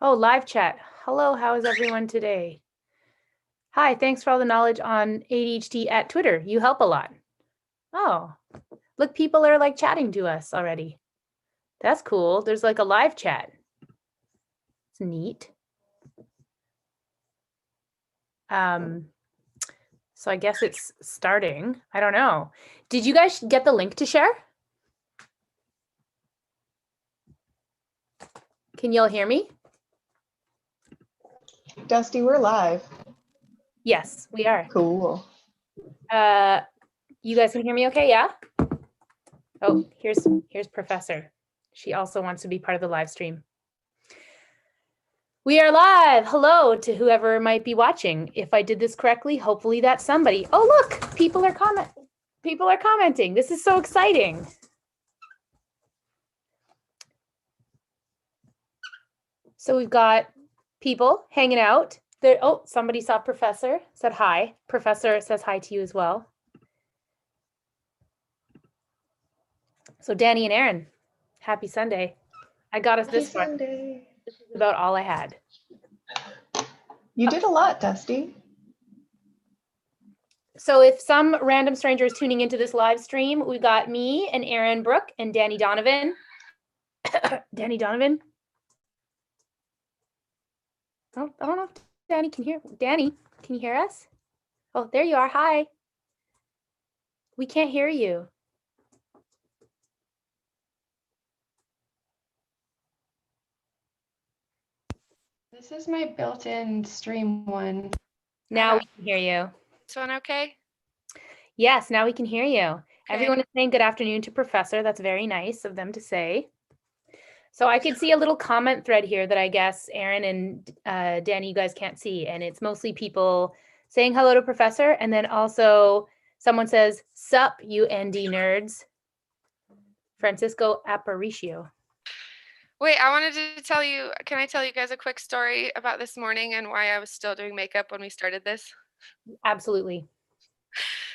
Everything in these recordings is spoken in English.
Oh, live chat. Hello, how is everyone today? Hi, thanks for all the knowledge on ADHD at Twitter. You help a lot. Oh, look, people are like chatting to us already. That's cool. There's like a live chat. It's neat. So I guess it's starting. I don't know. Did you guys get the link to share? Can y'all hear me? Dusty, we're live. Yes, we are. Cool. You guys can hear me okay? Yeah? Oh, here's Professor. She also wants to be part of the live stream. We are live. Hello to whoever might be watching. If I did this correctly, hopefully that's somebody. Oh, look, people are commenting. This is so exciting. So we've got people hanging out. There, oh, somebody saw Professor, said hi. Professor says hi to you as well. So Danny and Aaron, happy Sunday. I got us this far. This is about all I had. You did a lot, Dusty. So if some random stranger is tuning into this live stream, we got me and Aaron Brooke and Danny Donovan. Danny Donovan. Oh, I don't know if Danny can hear. Danny, can you hear us? Oh, there you are. Hi. We can't hear you. This is my built-in stream one. Now we can hear you. This one okay? Yes, now we can hear you. Okay. Everyone is saying good afternoon to Professor. That's very nice of them to say. So I could see a little comment thread here that I guess Aaron and Danny, you guys can't see. And it's mostly people saying hello to Professor. And then also someone says, sup, you ND nerds. Francisco Aparicio. Wait, I wanted to tell you, can I tell you guys a quick story about this morning and why I was still doing makeup when we started this? Absolutely.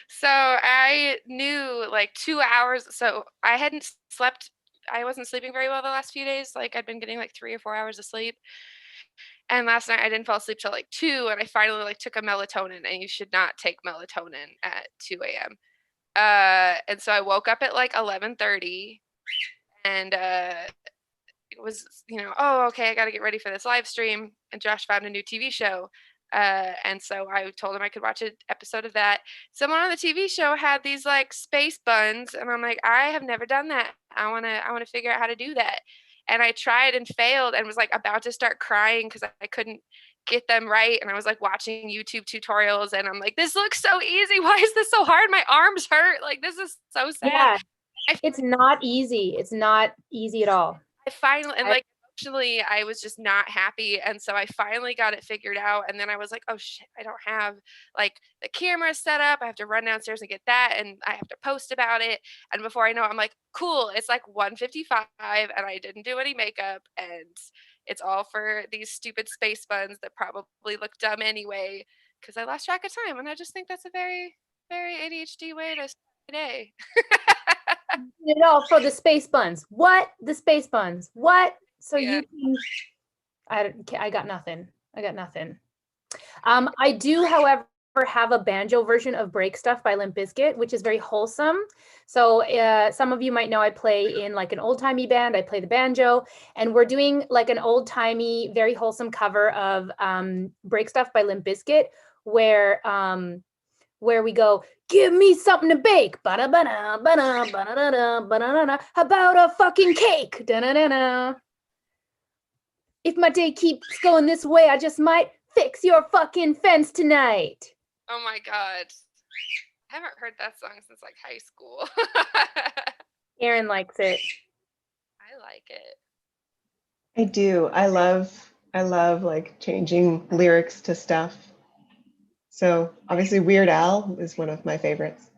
So I knew like 2 hours. So I hadn't slept. I wasn't sleeping very well the last few days. Like I'd been getting like 3 or 4 hours of sleep. And last night I didn't fall asleep till like 2, and I finally like took a melatonin, and you should not take melatonin at 2 a.m. And so I woke up at like 11:30, and it was, oh, okay, I got to get ready for this live stream. And Josh found a new TV show. And so I told him I could watch an episode of that. Someone on the TV show had these like space buns, and I'm like, I have never done that. I want to figure out how to do that. And I tried and failed and was like about to start crying because I couldn't get them right. And I was like watching YouTube tutorials, and I'm like, this looks so easy. Why is this so hard? My arms hurt. Like, this is so sad. Yeah, it's not easy. It's not easy at all. I finally, and like emotionally, I was just not happy. And so I finally got it figured out. And then I was like, oh shit, I don't have like the camera set up. I have to run downstairs and get that. And I have to post about it. And before I know it, I'm like, cool, it's like 1:55 and I didn't do any makeup. And it's all for these stupid space buns that probably look dumb anyway, because I lost track of time. And I just think that's a very, very ADHD way to start the day. It all for the space buns. What? The space buns. What? So Yeah. you can, I got nothing. I got nothing. I do, however, have a banjo version of Break Stuff by Limp Bizkit, which is very wholesome. So some of you might know I play in like an old-timey band. I play the banjo, and we're doing like an old-timey, very wholesome cover of Break Stuff by Limp Bizkit, where we go, give me something to bake. Ba-da-ba-da, ba-da, ba-da-da-da, ba-da-da-da. How about a fucking cake? Da-da-da-da. If my day keeps going this way, I just might fix your fucking fence tonight. Oh my God. I haven't heard that song since like high school. Aaron likes it. I like it. I do. I love like changing lyrics to stuff. So obviously Weird Al is one of my favorites.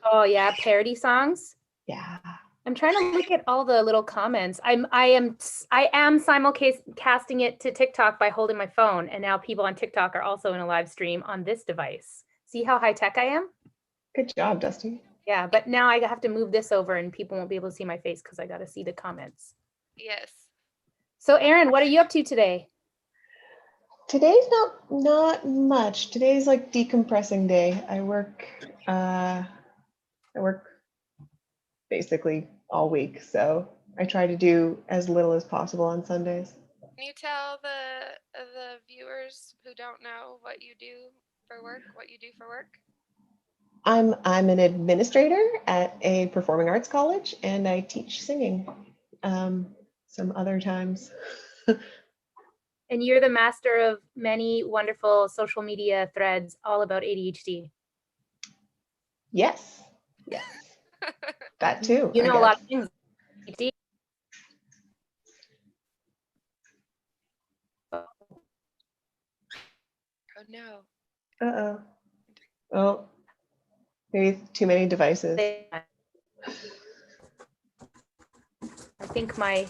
Oh yeah, parody songs. Yeah. I'm trying to look at all the little comments. I am simulcasting it to TikTok by holding my phone, and now people on TikTok are also in a live stream on this device. See how high tech I am? Good job, Dusty. Yeah, but now I have to move this over, and people won't be able to see my face because I got to see the comments. Yes. So Aaron, what are you up to today? Today's not much. Today's like decompressing day. I work basically all week, so I try to do as little as possible on Sundays. Can you tell the viewers who don't know what you do for work, what you do for work? I'm an administrator at a performing arts college, and I teach singing some other times. And you're the master of many wonderful social media threads all about ADHD. Yes, yes, that too. You I know a lot guess. of things. ADHD. Oh no. Uh-oh. Oh, maybe too many devices. I think my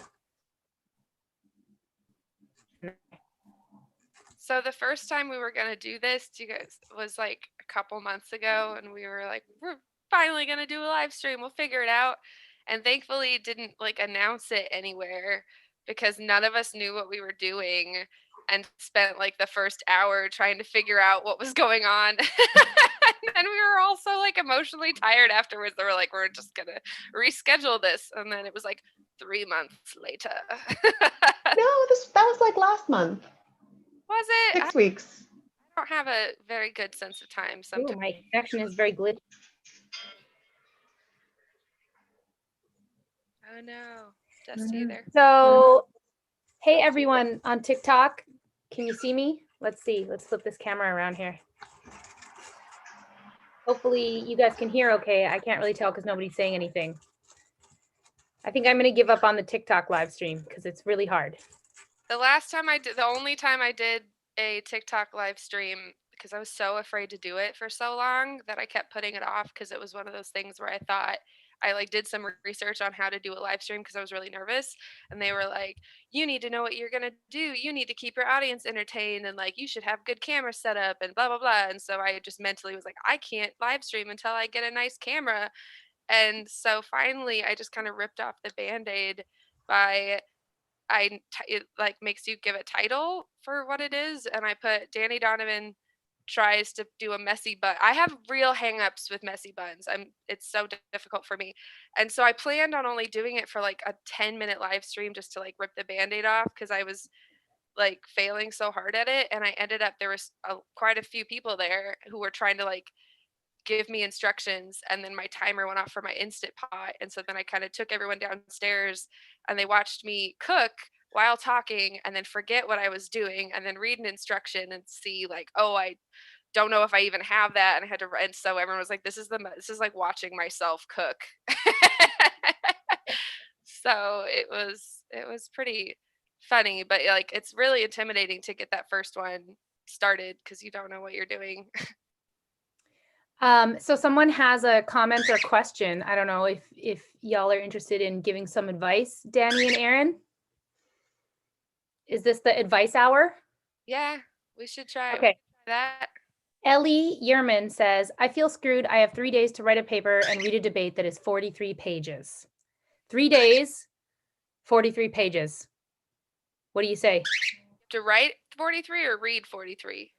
So the first time we were gonna do this, you guys, was like a couple months ago, and we were like, we're finally gonna do a live stream. We'll figure it out. And thankfully, didn't like announce it anywhere because none of us knew what we were doing, and spent like the first hour trying to figure out what was going on. And we were all so like emotionally tired afterwards. They were like, we're just gonna reschedule this, and then it was like 3 months later. No, that was like last month. Was it? 6 weeks. I don't have a very good sense of time ooh, sometimes. my connection is very glitchy. Oh no. Dusty, you there? So, hey everyone on TikTok, can you see me? Let's see. Let's flip this camera around here. Hopefully you guys can hear okay. I can't really tell because nobody's saying anything. I think I'm going to give up on the TikTok live stream because it's really hard. The only time I did a TikTok live stream, because I was so afraid to do it for so long that I kept putting it off, because it was one of those things where I thought I like did some research on how to do a live stream because I was really nervous, and they were like, you need to know what you're gonna do, you need to keep your audience entertained, and like you should have good camera setup and blah blah blah. And so I just mentally was like, I can't live stream until I get a nice camera. And so finally I just kind of ripped off the band-aid by it like makes you give a title for what it is, and I put Danny Donovan tries to do a messy bun. I have real hangups with messy buns. It's so difficult for me. And so I planned on only doing it for like a 10-minute live stream just to like rip the band-aid off, because I was like failing so hard at it. And I ended up, there was quite a few people there who were trying to like give me instructions, and then my timer went off for my Instant Pot, and so then I kind of took everyone downstairs and they watched me cook while talking, and then forget what I was doing, and then read an instruction and see like, oh, I don't know if I even have that, and I had to, and so everyone was like, this is like watching myself cook. So it was pretty funny, but like it's really intimidating to get that first one started because you don't know what you're doing. So someone has a comment or question. I don't know if y'all are interested in giving some advice, Danny and Aaron. Is this the advice hour? Yeah, we should try Okay. that. Ellie Yerman says, I feel screwed. I have 3 days to write a paper and read a debate that is 43 pages. 3 days, 43 pages. What do you say? To write 43 or read 43?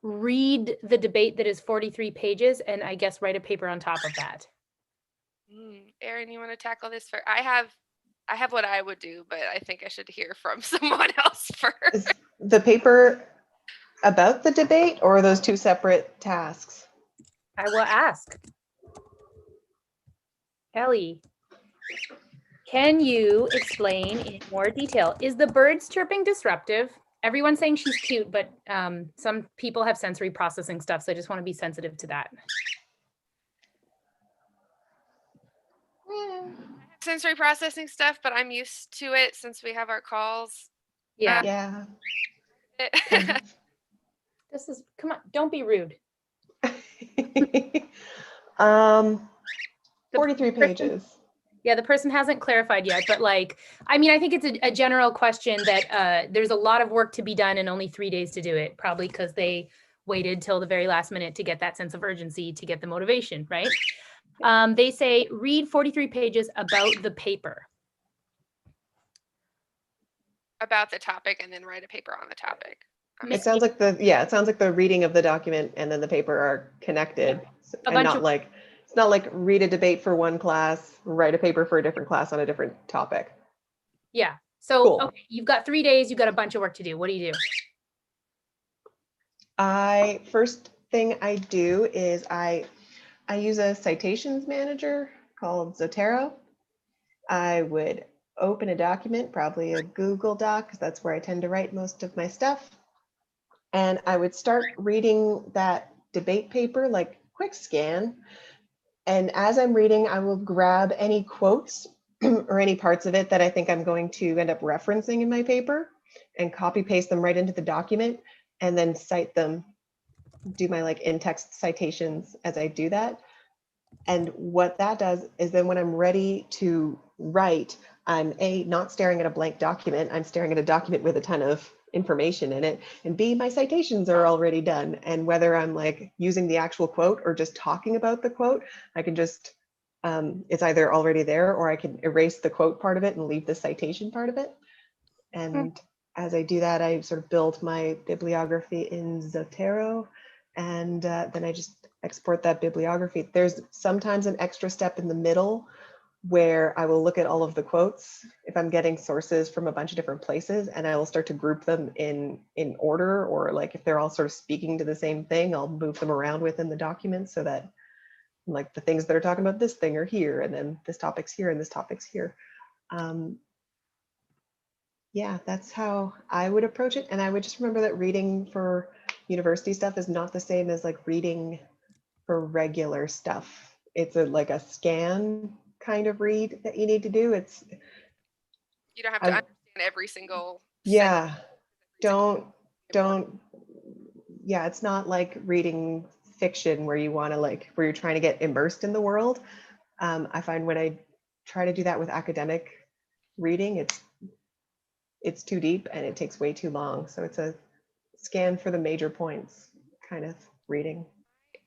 Read the debate that is 43 pages and I guess write a paper on top of that. Aaron, you want to tackle this first? I have what I would do, but I think I should hear from someone else first. Is the paper about the debate, or are those two separate tasks? I will ask. Ellie, can you explain in more detail? Is the birds chirping disruptive? Everyone's saying she's cute, but some people have sensory processing stuff, so I just want to be sensitive to that. Sensory processing stuff, but I'm used to it since we have our calls. Yeah. Yeah. This is, come on, don't be rude. 43 pages. Yeah, the person hasn't clarified yet, but like, I mean, I think it's a general question that there's a lot of work to be done and only 3 days to do it, probably because they waited till the very last minute to get that sense of urgency, to get the motivation, right? They say, read 43 pages about the paper. About the topic, and then write a paper on the topic. It sounds like it sounds like the reading of the document and then the paper are connected, and bunch not of- like, it's not like read a debate for one class, write a paper for a different class on a different topic. Yeah. So, Cool. okay, you've got 3 days, you've got a bunch of work to do. What do you do? First thing I do is I use a citations manager called Zotero. I would open a document, probably a Google Doc, because that's where I tend to write most of my stuff. And I would start reading that debate paper, like quick scan. And as I'm reading, I will grab any quotes or any parts of it that I think I'm going to end up referencing in my paper and copy paste them right into the document and then cite them, do my like in-text citations as I do that. And what that does is then when I'm ready to write, I'm not staring at a blank document, I'm staring at a document with a ton of information in it, and B, my citations are already done. And whether I'm like using the actual quote or just talking about the quote, I can just, it's either already there or I can erase the quote part of it and leave the citation part of it. And as I do that, I sort of build my bibliography in Zotero, and then I just export that bibliography. There's sometimes an extra step in the middle where I will look at all of the quotes if I'm getting sources from a bunch of different places, and I will start to group them in order, or like if they're all sort of speaking to the same thing, I'll move them around within the document so that like the things that are talking about this thing are here, and then this topic's here and this topic's here. Yeah, that's how I would approach it. And I would just remember that reading for university stuff is not the same as like reading for regular stuff. It's like a scan kind of read that you need to do. You don't have to understand every single yeah, don't, yeah, it's not like reading fiction where you want to like, where you're trying to get immersed in the world. I find when I try to do that with academic reading, it's too deep and it takes way too long. So it's a scan for the major points kind of reading.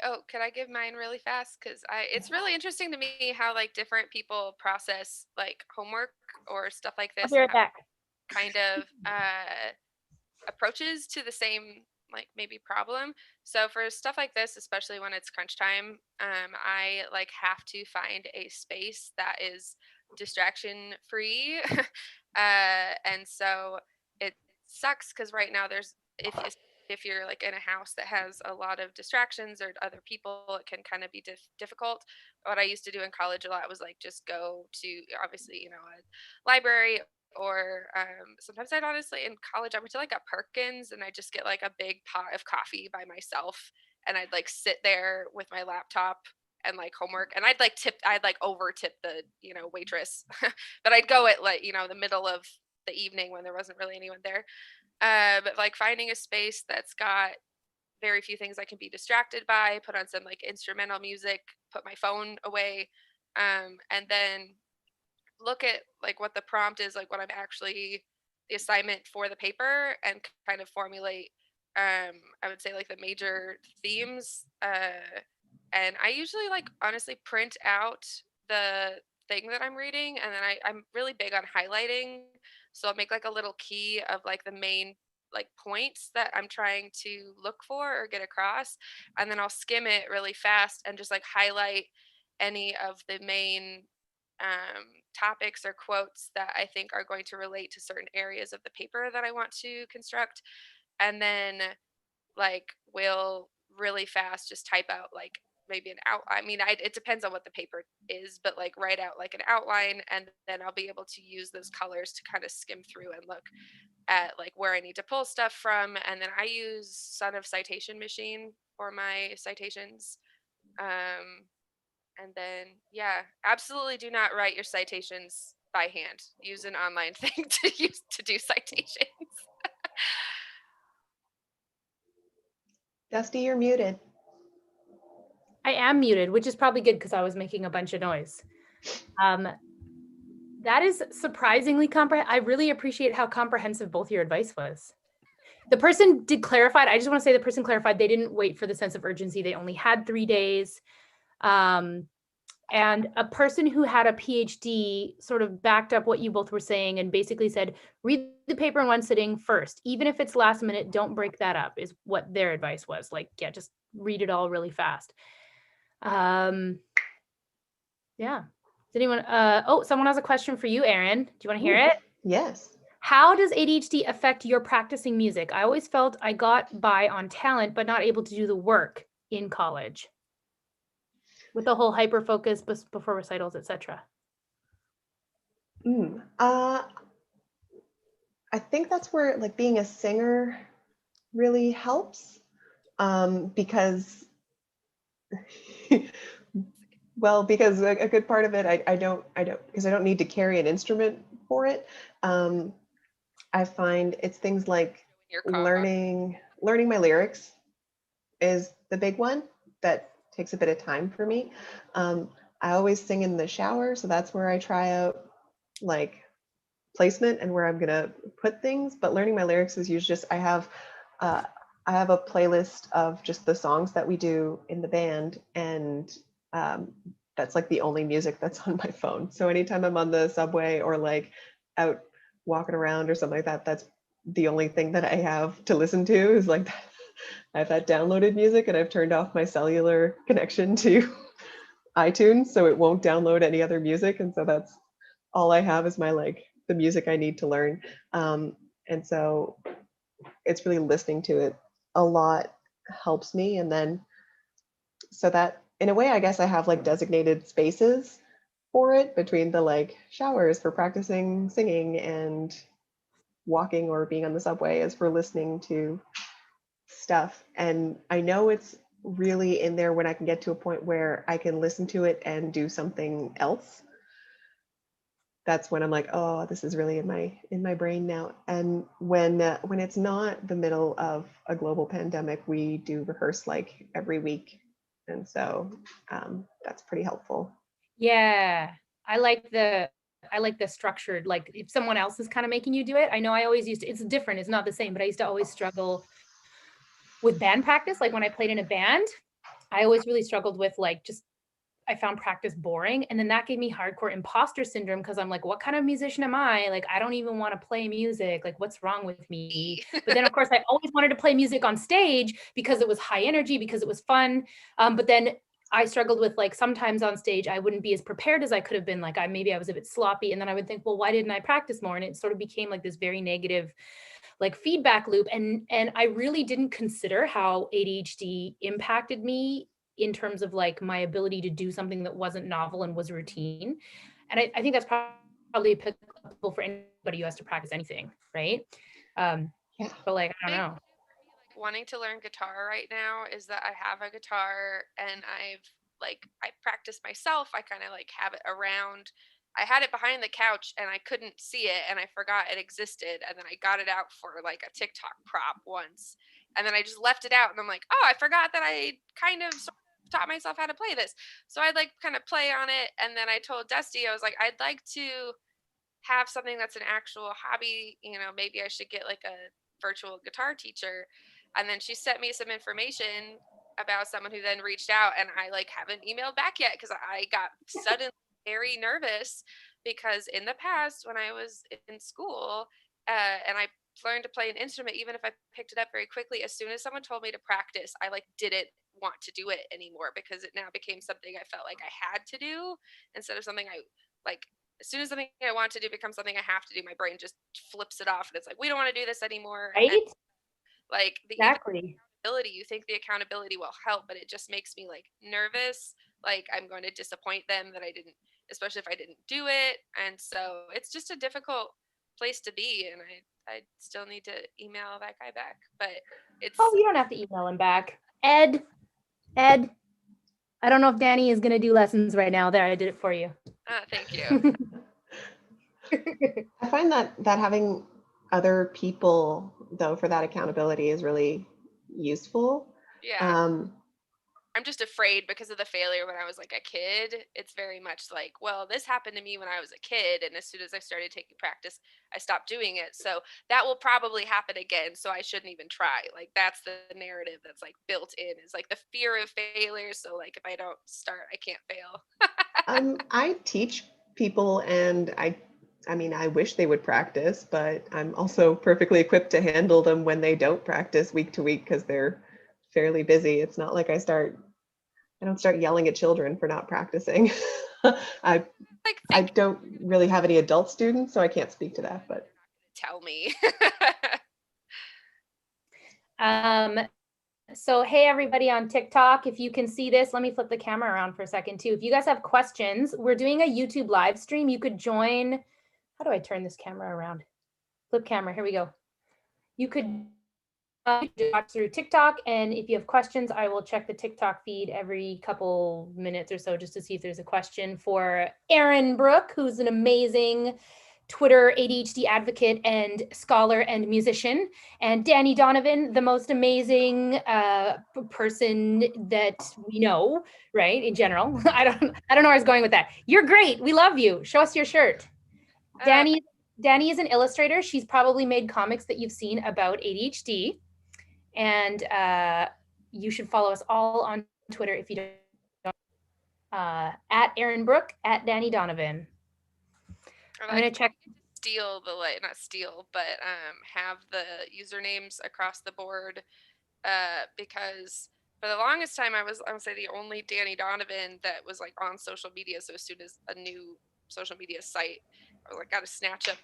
Oh, could I give mine really fast? Because it's really interesting to me how like different people process like homework or stuff like I'll this, be right and have back. kind of approaches to the same like maybe problem. So for stuff like this, especially when it's crunch time, I like have to find a space that is distraction free. And so it sucks because right now there's if you're like in a house that has a lot of distractions or other people, it can kind of be difficult. What I used to do in college a lot was like just go to obviously a library, or sometimes I'd honestly in college I went to like a Perkins and I just get like a big pot of coffee by myself, and I'd like sit there with my laptop and like homework, and I'd like over tip the waitress, but I'd go at like the middle of the evening when there wasn't really anyone there. But like finding a space that's got very few things I can be distracted by, put on some like instrumental music, put my phone away, and then look at like what the prompt is, like what I'm actually the assignment for the paper, and kind of formulate I would say like the major themes, and I usually like honestly print out the thing that I'm reading, and then I'm really big on highlighting, so I'll make like a little key of like the main like points that I'm trying to look for or get across, and then I'll skim it really fast and just like highlight any of the main topics or quotes that I think are going to relate to certain areas of the paper that I want to construct. And then like will really fast just type out like maybe an out. I mean, it depends on what the paper is, but like write out like an outline, and then I'll be able to use those colors to kind of skim through and look at like where I need to pull stuff from. And then I use Son of Citation Machine for my citations. And then, yeah, absolutely do not write your citations by hand. Use an online thing to do citations. Dusty, you're muted. I am muted, which is probably good because I was making a bunch of noise. That is surprisingly comprehensive. I really appreciate how comprehensive both your advice was. The person did clarify. I just want to say the person clarified they didn't wait for the sense of urgency. They only had 3 days. And a person who had a PhD sort of backed up what you both were saying and basically said, read the paper in one sitting first. Even if it's last minute, don't break that up, is what their advice was. Like, yeah, just read it all really fast. Yeah. Does anyone, oh, someone has a question for you, Erin. Do you want to hear it? Yes. How does ADHD affect your practicing music? I always felt I got by on talent, but not able to do the work in college with the whole hyper focus before recitals, etc. I think that's where like being a singer really helps, because because a good part of it, I don't because I don't need to carry an instrument for it. I find it's things like Your car. learning my lyrics is the big one that takes a bit of time for me. I always sing in the shower, so that's where I try out like placement and where I'm gonna put things. But learning my lyrics is usually just I have a playlist of just the songs that we do in the band, and that's like the only music that's on my phone. So anytime I'm on the subway or like out walking around or something like that, that's the only thing that I have to listen to is like that. I have that downloaded music, and I've turned off my cellular connection to iTunes, so it won't download any other music. And so that's all I have is my like the music I need to learn. And so it's really listening to it a lot helps me. And then so that in a way, I guess I have like designated spaces for it between the like showers for practicing singing and walking or being on the subway as for listening to stuff. And I know it's really in there when I can get to a point where I can listen to it and do something else. That's when I'm like, oh, this is really in my brain now. And when it's not the middle of a global pandemic, we do rehearse like every week, and so that's pretty helpful. Yeah, I like the structured, like if someone else is kind of making you do it. I know I always used to, it's different, it's not the same, but I used to always struggle with band practice. Like when I played in a band, I always really struggled with like just I found practice boring. And then that gave me hardcore imposter syndrome because I'm like, what kind of musician am I? Like, I don't even want to play music. Like, what's wrong with me? But then, of course, I always wanted to play music on stage because it was high energy, because it was fun. But then I struggled with like sometimes on stage, I wouldn't be as prepared as I could have been. Like maybe I was a bit sloppy. And then I would think, well, why didn't I practice more? And it sort of became like this very negative like feedback loop. And I really didn't consider how ADHD impacted me in terms of like my ability to do something that wasn't novel and was routine. And I think that's probably applicable for anybody who has to practice anything, right? Yeah. But like, I don't know. Wanting to learn guitar right now is that I have a guitar and I practice myself. I kind of like have it around. I had it behind the couch and I couldn't see it and I forgot it existed. And then I got it out for like a TikTok prop once. And then I just left it out and I'm like, oh, I forgot that I kind of sort of taught myself how to play this. So I'd like kind of play on it. And then I told Dusty, I was like, I'd like to have something that's an actual hobby. Maybe I should get like a virtual guitar teacher. And then she sent me some information about someone who then reached out, and I like haven't emailed back yet because I got suddenly very nervous because in the past when I was in school and I learned to play an instrument, even if I picked it up very quickly, as soon as someone told me to practice, I like didn't want to do it anymore because it now became something I felt like I had to do instead of something I like. As soon as something I want to do becomes something I have to do, my brain just flips it off and it's like, we don't want to do this anymore. Right? And like Exactly. accountability, you think the accountability will help, but it just makes me like nervous. Like I'm going to disappoint them that I didn't, especially if I didn't do it. And so it's just a difficult place to be. And I still need to email that guy back, but it's. Oh, you don't have to email him back. Ed, I don't know if Danny is going to do lessons right now. There, I did it for you. Thank you. I find that having other people though for that accountability is really useful. Yeah. I'm just afraid because of the failure when I was like a kid. It's very much like, well, this happened to me when I was a kid. And as soon as I started taking practice, I stopped doing it. So that will probably happen again. So I shouldn't even try. Like that's the narrative that's like built in. It's like the fear of failure. So like if I don't start, I can't fail. I teach people, and I mean, I wish they would practice, but I'm also perfectly equipped to handle them when they don't practice week to week because they're fairly busy. It's not like I don't start yelling at children for not practicing. I Like, I think don't really have any adult students, so I can't speak to that, but tell me. So hey, everybody on TikTok, if you can see this, let me flip the camera around for a second too. If you guys have questions, we're doing a YouTube live stream. You could join. How do I turn this camera around? Flip camera, here we go. You could watch through TikTok, and if you have questions, I will check the TikTok feed every couple minutes or so just to see if there's a question for Erin Brooke, who's an amazing Twitter ADHD advocate and scholar and musician, and Danny Donovan, the most amazing person that we know, right? In general, I don't know where I was going with that. You're great. We love you. Show us your shirt. Danny is an illustrator. She's probably made comics that you've seen about ADHD, and you should follow us all on Twitter if you don't. At Erin Brooke, at Danny Donovan. Or, I'm gonna check. Steal the not steal, but have the usernames across the board, because for the longest time I would say the only Danny Donovan that was like on social media. So as soon as a new social media site, I was like, got to snatch up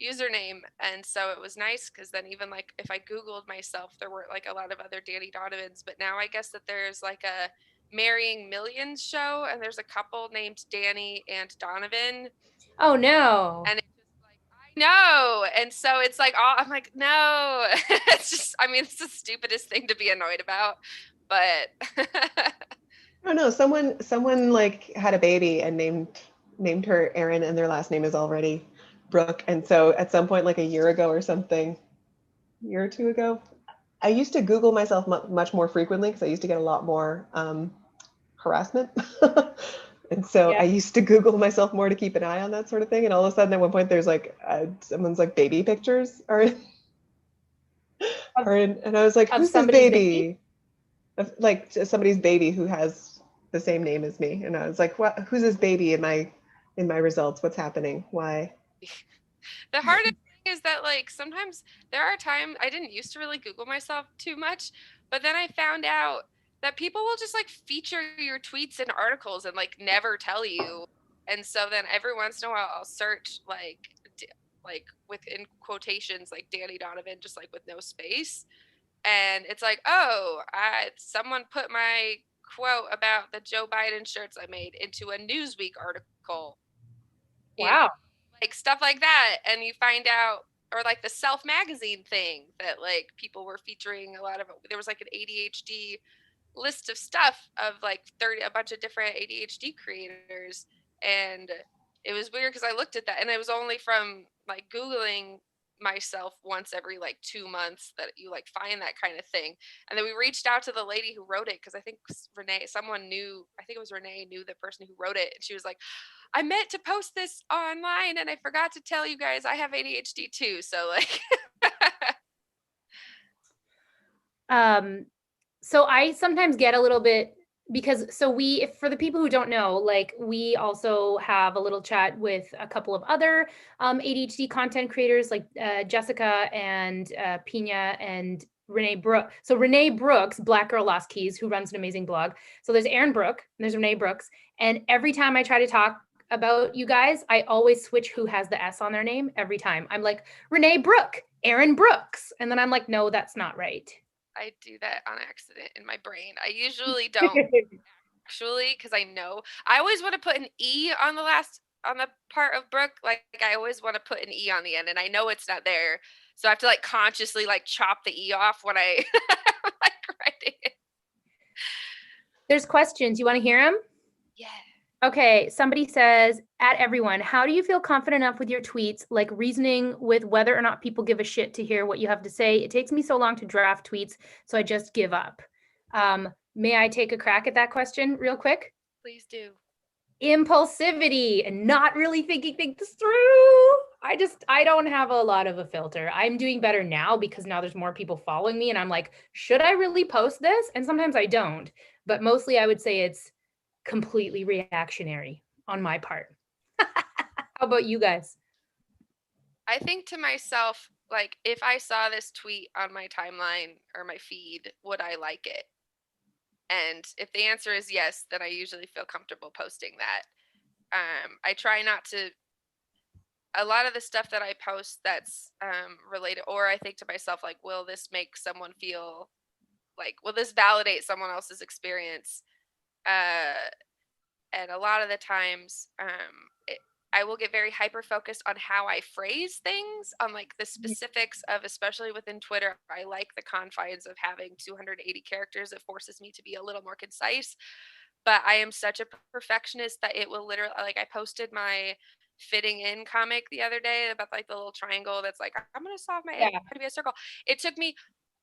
username. And so it was nice because then even like if I Googled myself, there weren't like a lot of other Danny Donovans. But now I guess that there's like a Marrying Millions show, and there's a couple named Danny and Donovan. Oh no. And it's just like, I know. And so it's like, I'm like, no. It's just, I mean, it's the stupidest thing to be annoyed about. But I don't know. Someone like had a baby and named her Erin, and their last name is already Brooke. And so at some point, like a year ago or something, year or two ago, I used to Google myself much more frequently because I used to get a lot more harassment. And so Yeah. I used to Google myself more to keep an eye on that sort of thing. And all of a sudden at one point there's like someone's like baby pictures are in, and I was like, who's this baby? Like somebody's baby who has the same name as me. And I was like, what, who's this baby in my results? What's happening? Why? the hardest thing is that like sometimes there are times I didn't used to really Google myself too much, but then I found out that people will just like feature your tweets and articles and like never tell you. And so then every once in a while I'll search like within quotations like Danny Donovan, just like with no space. And it's like, oh, someone put my quote about the Joe Biden shirts I made into a Newsweek article. Wow. Like stuff like that. And you find out, or like the Self magazine thing that like people were featuring a lot of it. There was like an ADHD list of stuff of like a bunch of different ADHD creators. And it was weird because I looked at that and it was only from like Googling myself once every like 2 months that you like find that kind of thing. And then we reached out to the lady who wrote it because I think someone knew, I think it was Renee knew the person who wrote it. And she was like, I meant to post this online and I forgot to tell you guys I have ADHD too. So like so I sometimes get a little bit because for the people who don't know, like we also have a little chat with a couple of other ADHD content creators like Jessica and Pina and Renee Brooks. So Renee Brooks, Black Girl Lost Keys, who runs an amazing blog. So there's Erin Brooke, and there's Renee Brooks. And every time I try to talk about you guys, I always switch who has the S on their name every time. I'm like, Renee Brooke, Erin Brooks. And then I'm like, no, that's not right. I do that on accident in my brain. I usually don't actually, because I know I always want to put an E on the part of Brooke. Like I always want to put an E on the end, and I know it's not there, so I have to like consciously like chop the E off when I like writing it. There's questions. You want to hear them? Yeah. Okay, somebody says, at everyone, how do you feel confident enough with your tweets, like reasoning with whether or not people give a shit to hear what you have to say? It takes me so long to draft tweets, so I just give up. May I take a crack at that question real quick? Please do. Impulsivity and not really thinking things through. I don't have a lot of a filter. I'm doing better now because now there's more people following me and I'm like, should I really post this? And sometimes I don't, but mostly I would say it's completely reactionary on my part. How about you guys? I think to myself, like, if I saw this tweet on my timeline or my feed, would I like it? And if the answer is yes, then I usually feel comfortable posting that. I try not to, a lot of the stuff that I post that's related, or I think to myself, like, will this make someone feel like, will this validate someone else's experience? Uh, and a lot of the times, I will get very hyper focused on how I phrase things, on like the specifics of, especially within Twitter. I like the confines of having 280 characters. It forces me to be a little more concise. But I am such a perfectionist that it will literally, like, I posted my fitting in comic the other day about like the little triangle that's like, I'm going to solve my Yeah. A to be a circle. It took me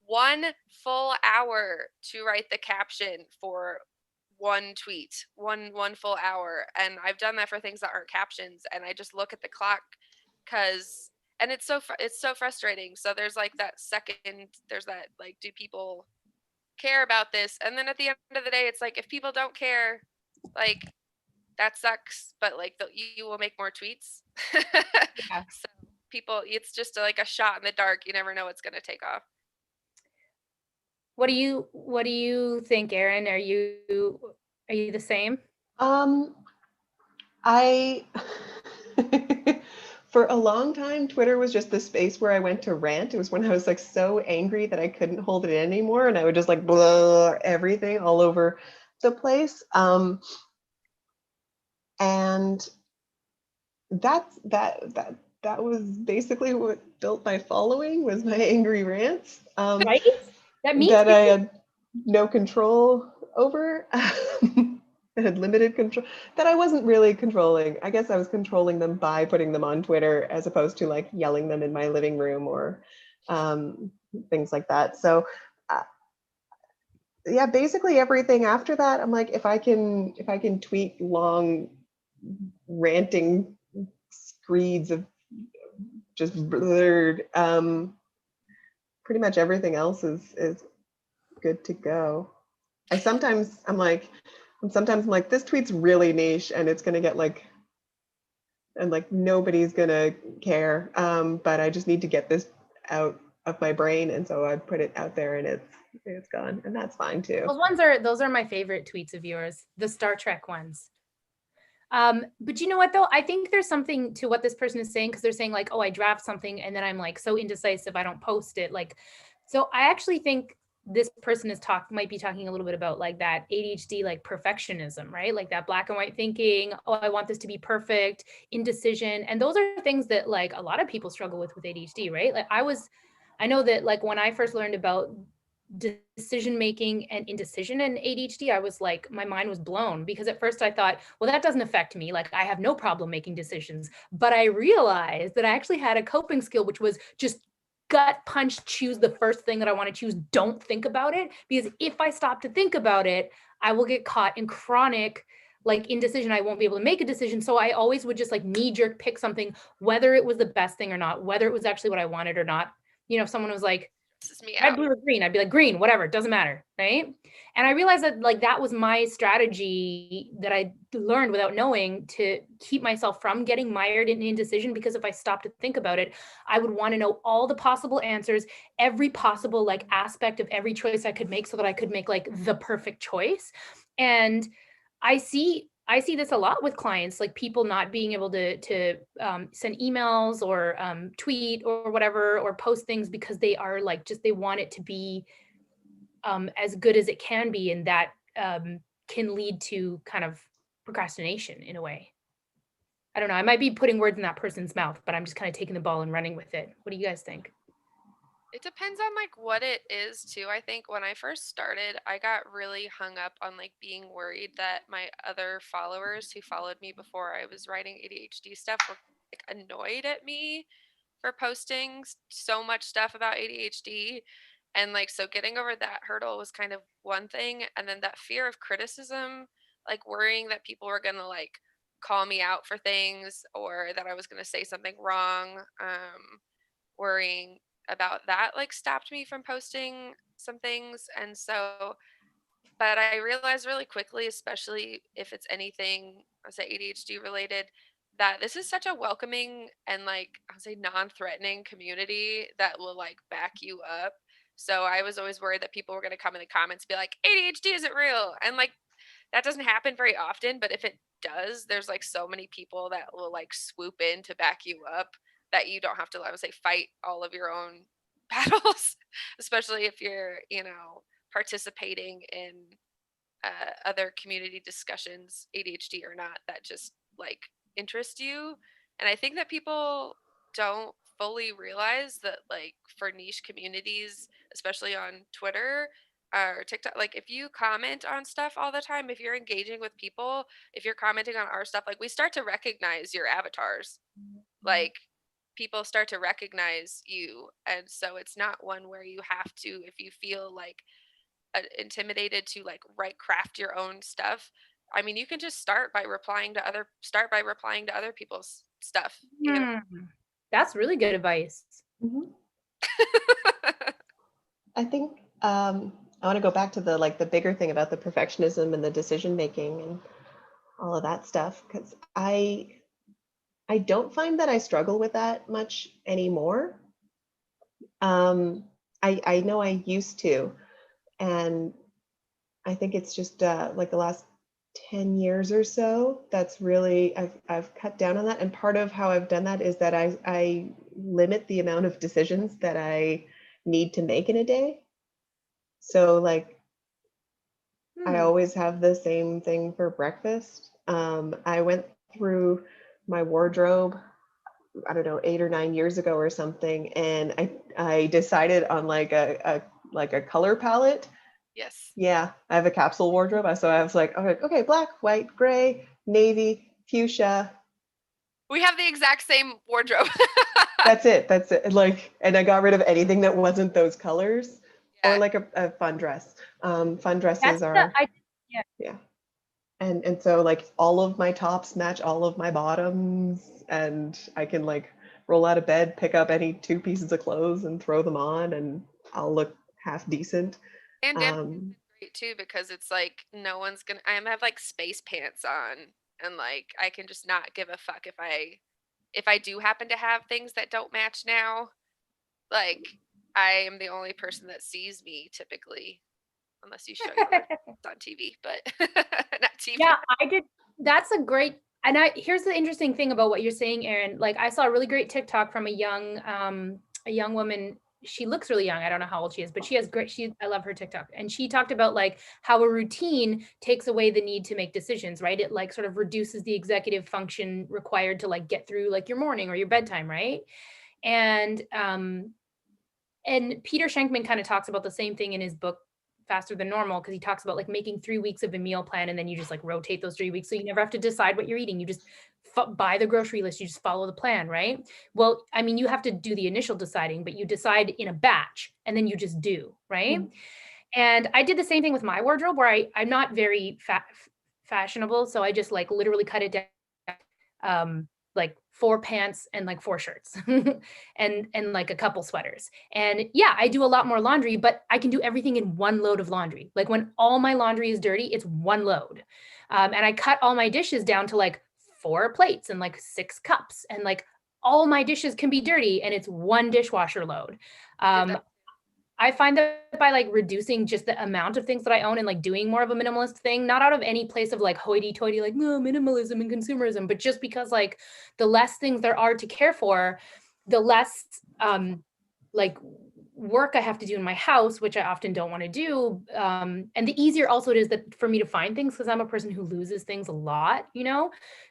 1 full hour to write the caption for one tweet, one full hour. And I've done that for things that aren't captions. And I just look at the clock because, and it's so frustrating. So there's like that second, there's that like, do people care about this? And then at the end of the day, it's like, if people don't care, like, that sucks, but like you will make more tweets. Yeah. So people, it's just like a shot in the dark. You never know what's going to take off. What do you think, Erin? Are you the same? I for a long time, Twitter was just the space where I went to rant. It was when I was like so angry that I couldn't hold it in anymore, and I would just like blah everything all over the place. And that was basically what built my following, was my angry rants. Right? That means That I had no control over. That had limited control, that I wasn't really controlling. I guess I was controlling them by putting them on Twitter as opposed to like yelling them in my living room or things like that. So yeah, basically everything after that, I'm like, if I can tweet long ranting screeds of just blurred, pretty much everything else is good to go. Sometimes I'm like, this tweet's really niche and it's gonna get like, and like nobody's gonna care. But I just need to get this out of my brain, and so I put it out there, and it's gone, and that's fine too. those are my favorite tweets of yours, the Star Trek ones. But you know what though? I think there's something to what this person is saying, because they're saying like, oh, I draft something and then I'm like so indecisive I don't post it. Like, so I actually think this person might be talking a little bit about like that ADHD, like perfectionism, right? Like that black and white thinking, oh, I want this to be perfect, indecision. And those are things that like a lot of people struggle with ADHD, right? Like I know that like when I first learned about decision making and indecision and ADHD, I was like, my mind was blown, because at first I thought, well, that doesn't affect me. Like I have no problem making decisions. But I realized that I actually had a coping skill, which was just gut punch, choose the first thing that I want to choose. Don't think about it. Because if I stop to think about it, I will get caught in chronic like indecision. I won't be able to make a decision. So I always would just like knee jerk pick something, whether it was the best thing or not, whether it was actually what I wanted or not. You know, if someone was like, This is me red, out. blue, or green, I'd be like, green, whatever, it doesn't matter, right? And I realized that like that was my strategy that I learned without knowing, to keep myself from getting mired in indecision, because if I stopped to think about it, I would want to know all the possible answers, every possible like aspect of every choice I could make, so that I could make like the perfect choice. And I see this a lot with clients, like people not being able to send emails or tweet or whatever, or post things, because they are like, just they want it to be as good as it can be, and that can lead to kind of procrastination in a way. I don't know. I might be putting words in that person's mouth, but I'm just kind of taking the ball and running with it. What do you guys think? It depends on like what it is too. I think when I first started, I got really hung up on like being worried that my other followers who followed me before I was writing ADHD stuff were like annoyed at me for posting so much stuff about ADHD. And like, so getting over that hurdle was kind of one thing. And then that fear of criticism, like worrying that people were going to like call me out for things, or that I was going to say something wrong. Worrying about that like stopped me from posting some things. And so but I realized really quickly, especially if it's anything, I say ADHD related, that this is such a welcoming and like I'll say non-threatening community that will like back you up. So I was always worried that people were going to come in the comments and be like, ADHD isn't real. And like that doesn't happen very often, but if it does, there's like so many people that will like swoop in to back you up that you don't have to, I would say, fight all of your own battles, especially if you're, participating in other community discussions, ADHD or not, that just like interest you. And I think that people don't fully realize that, like, for niche communities, especially on Twitter or TikTok, like, if you comment on stuff all the time, if you're engaging with people, if you're commenting on our stuff, like, we start to recognize your avatars. Like, people start to recognize you. And so it's not one where you have to, if you feel like intimidated to like craft your own stuff. I mean, you can just start by replying to other people's stuff. That's really good advice. Mhm. I think I want to go back to the bigger thing about the perfectionism and the decision making and all of that stuff, because I don't find that I struggle with that much anymore. I know I used to, and I think it's just like the last 10 years or so that's really I've cut down on that. And part of how I've done that is that I limit the amount of decisions that I need to make in a day. So like I always have the same thing for breakfast. I went through my wardrobe, I don't know, 8 or 9 years ago or something, and I decided on like a color palette. Yes. Yeah, I have a capsule wardrobe. So I was like, okay, black, white, gray, navy, fuchsia. We have the exact same wardrobe. That's it. Like, and I got rid of anything that wasn't those colors. Yeah. Or like a fun dress. Fun dresses That's are, yeah. yeah. And so like all of my tops match all of my bottoms, and I can like roll out of bed, pick up any 2 pieces of clothes and throw them on, and I'll look half decent. And great too, because it's like no one's gonna. I have like space pants on, and like I can just not give a fuck if I do happen to have things that don't match now. Like, I am the only person that sees me typically, unless you show your on TV, but not TV. Yeah, I did. That's a great. And here's the interesting thing about what you're saying, Erin. Like, I saw a really great TikTok from a young woman. She looks really young. I don't know how old she is, but she has great. I love her TikTok, and she talked about like how a routine takes away the need to make decisions. Right? It like sort of reduces the executive function required to like get through like your morning or your bedtime. Right? And Peter Shankman kind of talks about the same thing in his book Faster Than Normal, because he talks about like making 3 weeks of a meal plan, and then you just like rotate those 3 weeks, so you never have to decide what you're eating. You just buy the grocery list, you just follow the plan, right? Well, I mean, you have to do the initial deciding, but you decide in a batch and then you just do, right? And I did the same thing with my wardrobe, where I'm not very fashionable, so I just like literally cut it down, like 4 pants and like 4 shirts and like a couple sweaters. And yeah, I do a lot more laundry, but I can do everything in one load of laundry. Like when all my laundry is dirty, it's one load. And I cut all my dishes down to like 4 plates and like 6 cups, and like all my dishes can be dirty and it's one dishwasher load. I find that by like reducing just the amount of things that I own and like doing more of a minimalist thing, not out of any place of like hoity-toity, like no minimalism and consumerism, but just because like the less things there are to care for, the less like work I have to do in my house, which I often don't want to do. And the easier also it is that for me to find things, because I'm a person who loses things a lot,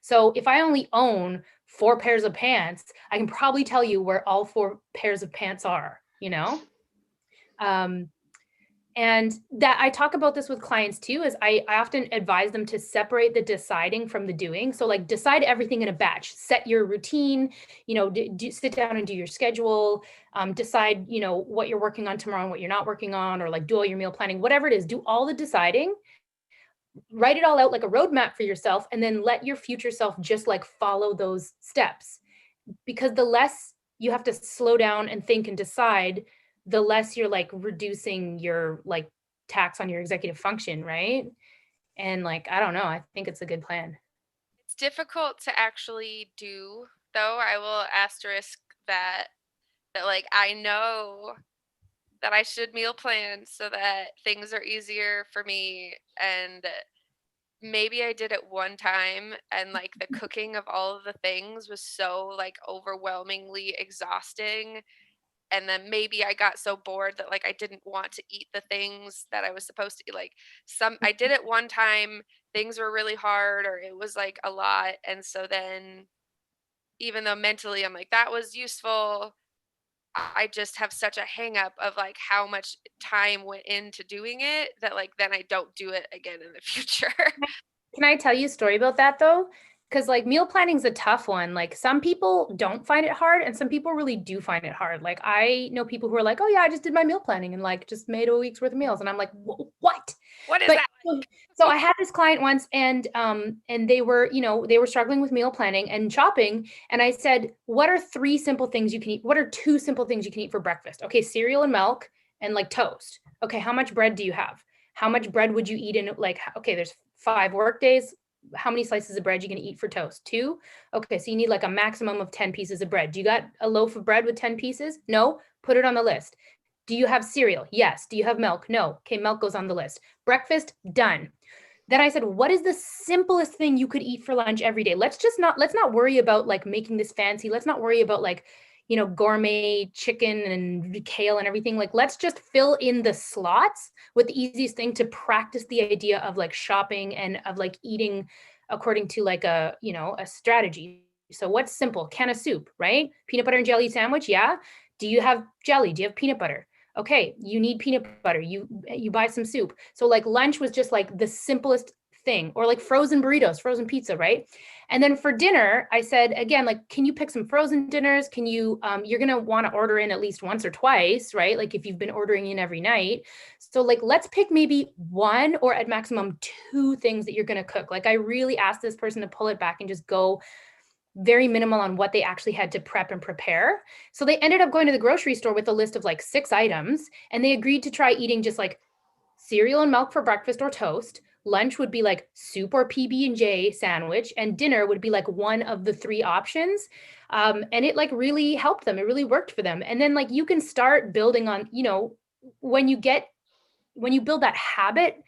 So if I only own 4 pairs of pants, I can probably tell you where all 4 pairs of pants are, and that I talk about this with clients too, is I often advise them to separate the deciding from the doing. So like decide everything in a batch, set your routine, sit down and do your schedule, decide, what you're working on tomorrow and what you're not working on, or like do all your meal planning, whatever it is, do all the deciding, write it all out like a roadmap for yourself, and then let your future self just like follow those steps. Because the less you have to slow down and think and decide, the less you're like reducing your like tax on your executive function, right? And like, I don't know, I think it's a good plan. It's difficult to actually do, though. I will asterisk that like I know that I should meal plan so that things are easier for me, and maybe I did it one time and like the cooking of all of the things was so like overwhelmingly exhausting, and then maybe I got so bored that like I didn't want to eat the things that I was supposed to eat. Like I did it one time, things were really hard or it was like a lot, and so then even though mentally I'm like that was useful, I just have such a hang up of like how much time went into doing it that like then I don't do it again in the future. Can I tell you a story about that though? Because like meal planning is a tough one. Like some people don't find it hard and some people really do find it hard. Like I know people who are like, oh yeah, I just did my meal planning and like just made a week's worth of meals. And I'm like, what? What is But that? so I had this client once and they were, you know, they were struggling with meal planning and shopping. And I said, what are 3 simple things you can eat? What are 2 simple things you can eat for breakfast? Okay, cereal and milk and like toast. Okay, how much bread do you have? How much bread would you eat in like, okay, there's 5 work days. How many slices of bread you gonna eat for toast? 2? Okay, so you need like a maximum of 10 pieces of bread. Do you got a loaf of bread with 10 pieces? No, put it on the list. Do you have cereal? Yes. Do you have milk? No. Okay, milk goes on the list. Breakfast, done. Then I said, what is the simplest thing you could eat for lunch every day? Let's not worry about like making this fancy. Let's not worry about like, you know, gourmet chicken and kale and everything. Like, let's just fill in the slots with the easiest thing to practice the idea of like shopping and of like eating according to like a, you know, a strategy. So what's simple? Can of soup, right? Peanut butter and jelly sandwich. Yeah. Do you have jelly? Do you have peanut butter? Okay, you need peanut butter. You buy some soup. So like lunch was just like the simplest thing, or like frozen burritos, frozen pizza, right? And then for dinner, I said again, like, can you pick some frozen dinners? Can you you're gonna want to order in at least once or twice, right? Like if you've been ordering in every night. So like let's pick maybe 1 or at maximum 2 things that you're gonna cook. Like I really asked this person to pull it back and just go very minimal on what they actually had to prep and prepare. So they ended up going to the grocery store with a list of like 6 items, and they agreed to try eating just like cereal and milk for breakfast or toast. Lunch would be like soup or PB&J sandwich, and dinner would be like one of the 3 options. And it like really helped them. It really worked for them. And then like you can start building on, you know, when you build that habit,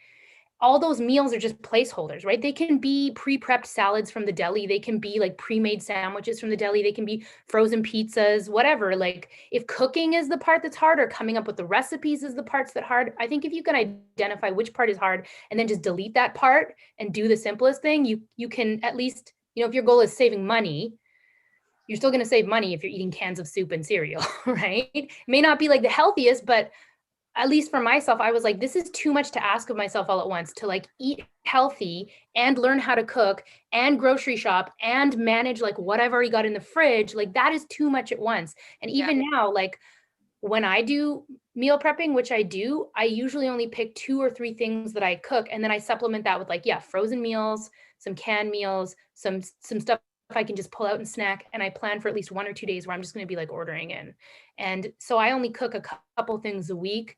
all those meals are just placeholders, right? They can be pre-prepped salads from the deli. They can be like pre-made sandwiches from the deli. They can be frozen pizzas, whatever. Like if cooking is the part that's hard or coming up with the recipes is the parts that hard, I think if you can identify which part is hard and then just delete that part and do the simplest thing, you can at least, you know, if your goal is saving money, you're still going to save money if you're eating cans of soup and cereal, right? It may not be like the healthiest, but at least for myself, I was like, this is too much to ask of myself all at once to like eat healthy and learn how to cook and grocery shop and manage like what I've already got in the fridge. Like that is too much at once. And even now, like when I do meal prepping, which I do, I usually only pick 2 or 3 things that I cook. And then I supplement that with like, yeah, frozen meals, some canned meals, some stuff I can just pull out and snack. And I plan for at least 1 or 2 days where I'm just going to be like ordering in. And so I only cook a couple things a week.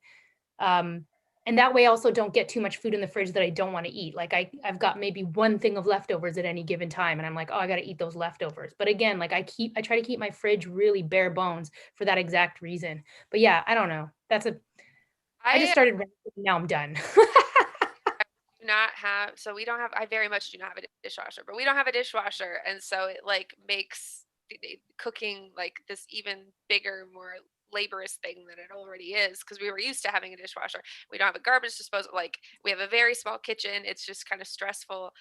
And that way I also don't get too much food in the fridge that I don't want to eat. Like I've got maybe 1 thing of leftovers at any given time. And I'm like, oh, I got to eat those leftovers. But again, like I try to keep my fridge really bare bones for that exact reason. But yeah, I don't know. I just I started ranting, now I'm done. do not have, so we don't have, I very much do not have a dishwasher, but we don't have a dishwasher. And so it like makes cooking like this even bigger, more laborious thing than it already is, because we were used to having a dishwasher. We don't have a garbage disposal. Like we have a very small kitchen. It's just kind of stressful.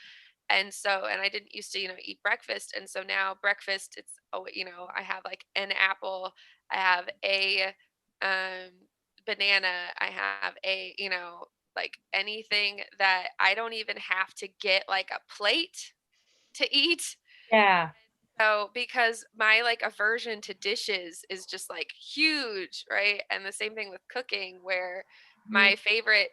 And so, and I didn't used to, you know, eat breakfast. And so now breakfast, it's, oh, you know, I have like an apple, I have a um, banana, I have a, you know, like anything that I don't even have to get like a plate to eat. Yeah. So, because my like aversion to dishes is just like huge, right? And the same thing with cooking, where my favorite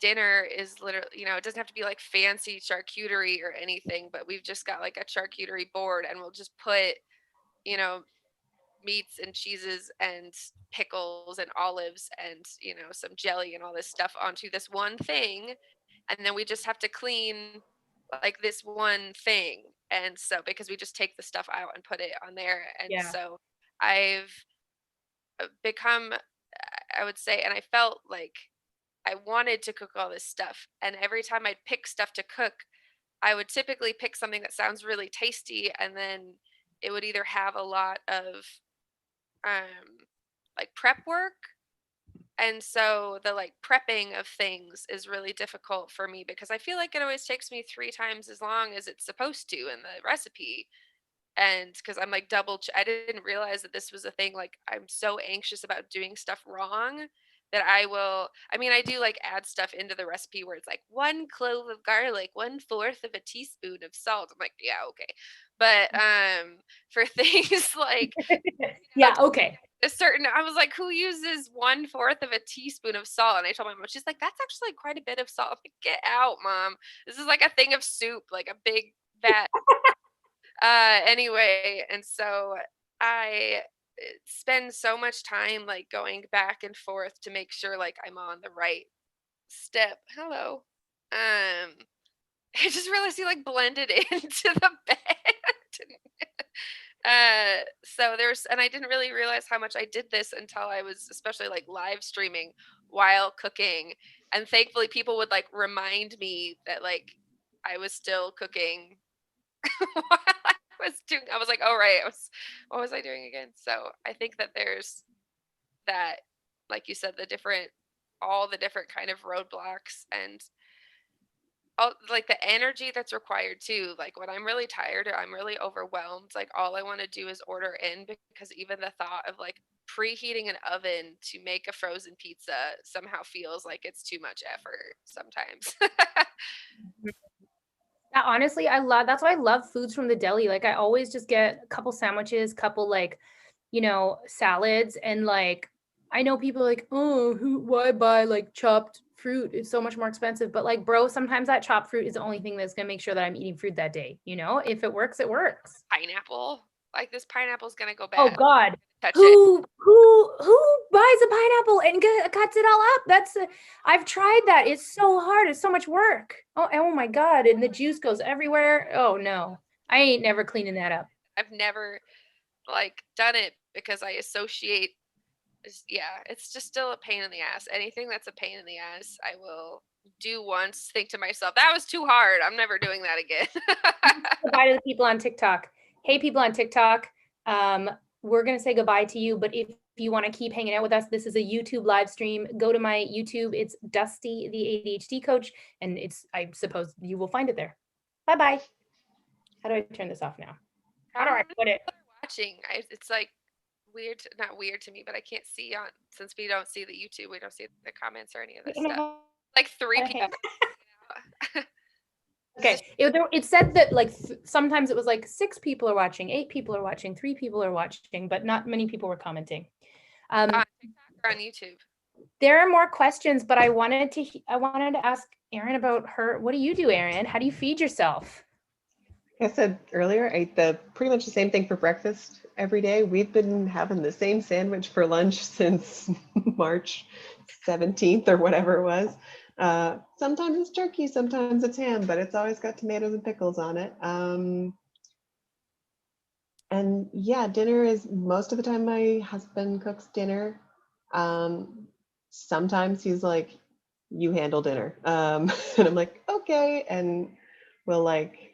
dinner is literally, you know, it doesn't have to be like fancy charcuterie or anything, but we've just got like a charcuterie board and we'll just put, you know, meats and cheeses and pickles and olives and, some jelly and all this stuff onto this one thing. And then we just have to clean like this one thing. And so, because we just take the stuff out and put it on there. And Yeah. so I've become, I would say, and I felt like I wanted to cook all this stuff. And every time I'd pick stuff to cook, I would typically pick something that sounds really tasty, and then it would either have a lot of like prep work. And so the like prepping of things is really difficult for me because I feel like it always takes me 3 times as long as it's supposed to in the recipe. And because I'm like I didn't realize that this was a thing. Like, I'm so anxious about doing stuff wrong that I do like add stuff into the recipe where it's like 1 clove of garlic, 1/4 of a teaspoon of salt. I'm like, yeah, okay. But for things like Yeah, okay. I was like, who uses 1/4 of a teaspoon of salt? And I told my mom, she's like, that's actually quite a bit of salt. I'm like, get out, Mom. This is like a thing of soup, like a big vat. Anyway, and so I spend so much time like going back and forth to make sure like I'm on the right step. Hello. I just realized you like blended into the bed. So and I didn't really realize how much I did this until I was especially like live streaming while cooking. And thankfully people would like remind me that like I was still cooking while I was like, oh right, what was I doing again? So I think that there's that, like you said, all the different kind of roadblocks and all like the energy that's required too. Like when I'm really tired or I'm really overwhelmed, like all I want to do is order in, because even the thought of like preheating an oven to make a frozen pizza somehow feels like it's too much effort sometimes. Yeah, honestly, that's why I love foods from the deli. Like I always just get a couple sandwiches, couple like, salads, and like I know people are like, oh, why buy like chopped fruit? It's so much more expensive. But like, bro, sometimes that chopped fruit is the only thing that's gonna make sure that I'm eating fruit that day. If it works, it works. Pineapple, like this pineapple's gonna go Oh bad. God. Touch it. Who buys a pineapple and cuts it all up? I've tried that. It's so hard. It's so much work. Oh my God. And the juice goes everywhere. Oh no. I ain't never cleaning that up. I've never like done it because I associate it's just still a pain in the ass. Anything that's a pain in the ass, I will do once, think to myself, that was too hard. I'm never doing that again. Goodbye to the people on TikTok. Hey, people on TikTok. We're going to say goodbye to you, but if you want to keep hanging out with us, this is a YouTube live stream. Go to my YouTube. It's Dusty, the ADHD coach, and I suppose you will find it there. Bye-bye. How do I turn this off now? How do I put it? Watching. It's like weird, not weird to me, but I can't see since we don't see the YouTube, we don't see the comments or any of this stuff. Like 3 people. Okay, it said that like sometimes it was like 6 people are watching, 8 people are watching, 3 people are watching, but not many people were commenting. On TikTok or on YouTube? There are more questions, but I wanted to ask Erin about her. What do you do, Erin? How do you feed yourself? Like I said earlier, I eat pretty much the same thing for breakfast every day. We've been having the same sandwich for lunch since March 17th or whatever it was. Sometimes it's turkey, sometimes it's ham, but it's always got tomatoes and pickles on it. And yeah, dinner is most of the time my husband cooks dinner. Sometimes he's like, you handle dinner. And I'm like, okay. And we'll like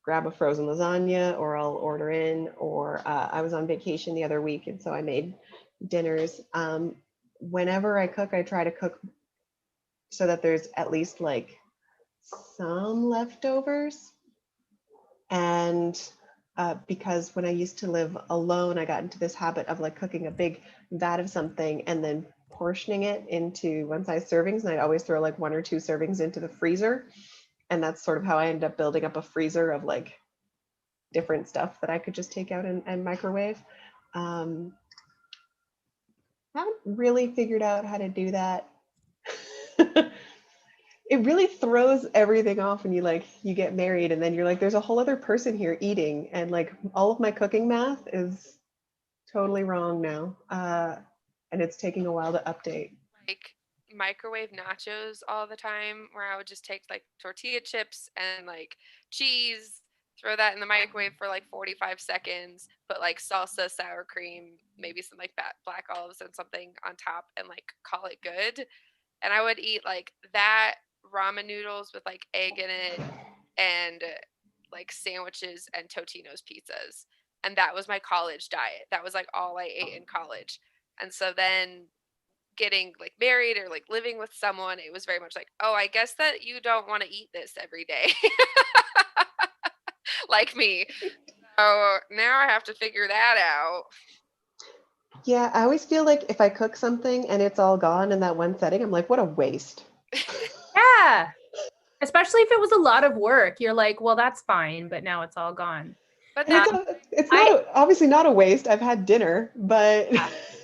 grab a frozen lasagna, or I'll order in, or I was on vacation the other week, and so I made dinners. Whenever I cook, I try to cook so that there's at least like some leftovers. And because when I used to live alone, I got into this habit of like cooking a big vat of something and then portioning it into one-size servings. And I'd always throw like 1 or 2 servings into the freezer. And that's sort of how I ended up building up a freezer of like different stuff that I could just take out and microwave. Haven't really figured out how to do that. It really throws everything off when you get married, and then you're like, there's a whole other person here eating, and like all of my cooking math is totally wrong now. And it's taking a while to update. Like microwave nachos all the time, where I would just take like tortilla chips and like cheese, throw that in the microwave for like 45 seconds, put like salsa, sour cream, maybe some like black olives and something on top, and like call it good. And I would eat like that, ramen noodles with like egg in it, and like sandwiches and Totino's pizzas. And that was my college diet. That was like all I ate in college. And so then getting like married or like living with someone, it was very much like, oh, I guess that you don't want to eat this every day. Like me. So now I have to figure that out. Yeah, I always feel like if I cook something and it's all gone in that one setting, I'm like, what a waste. Yeah. Especially if it was a lot of work. You're like, well, that's fine, but now it's all gone. But And then it's not obviously not a waste. I've had dinner, but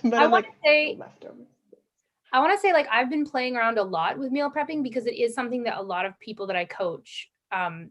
but I I'm want like, to say, leftovers. I want to say, like, I've been playing around a lot with meal prepping because it is something that a lot of people that I coach,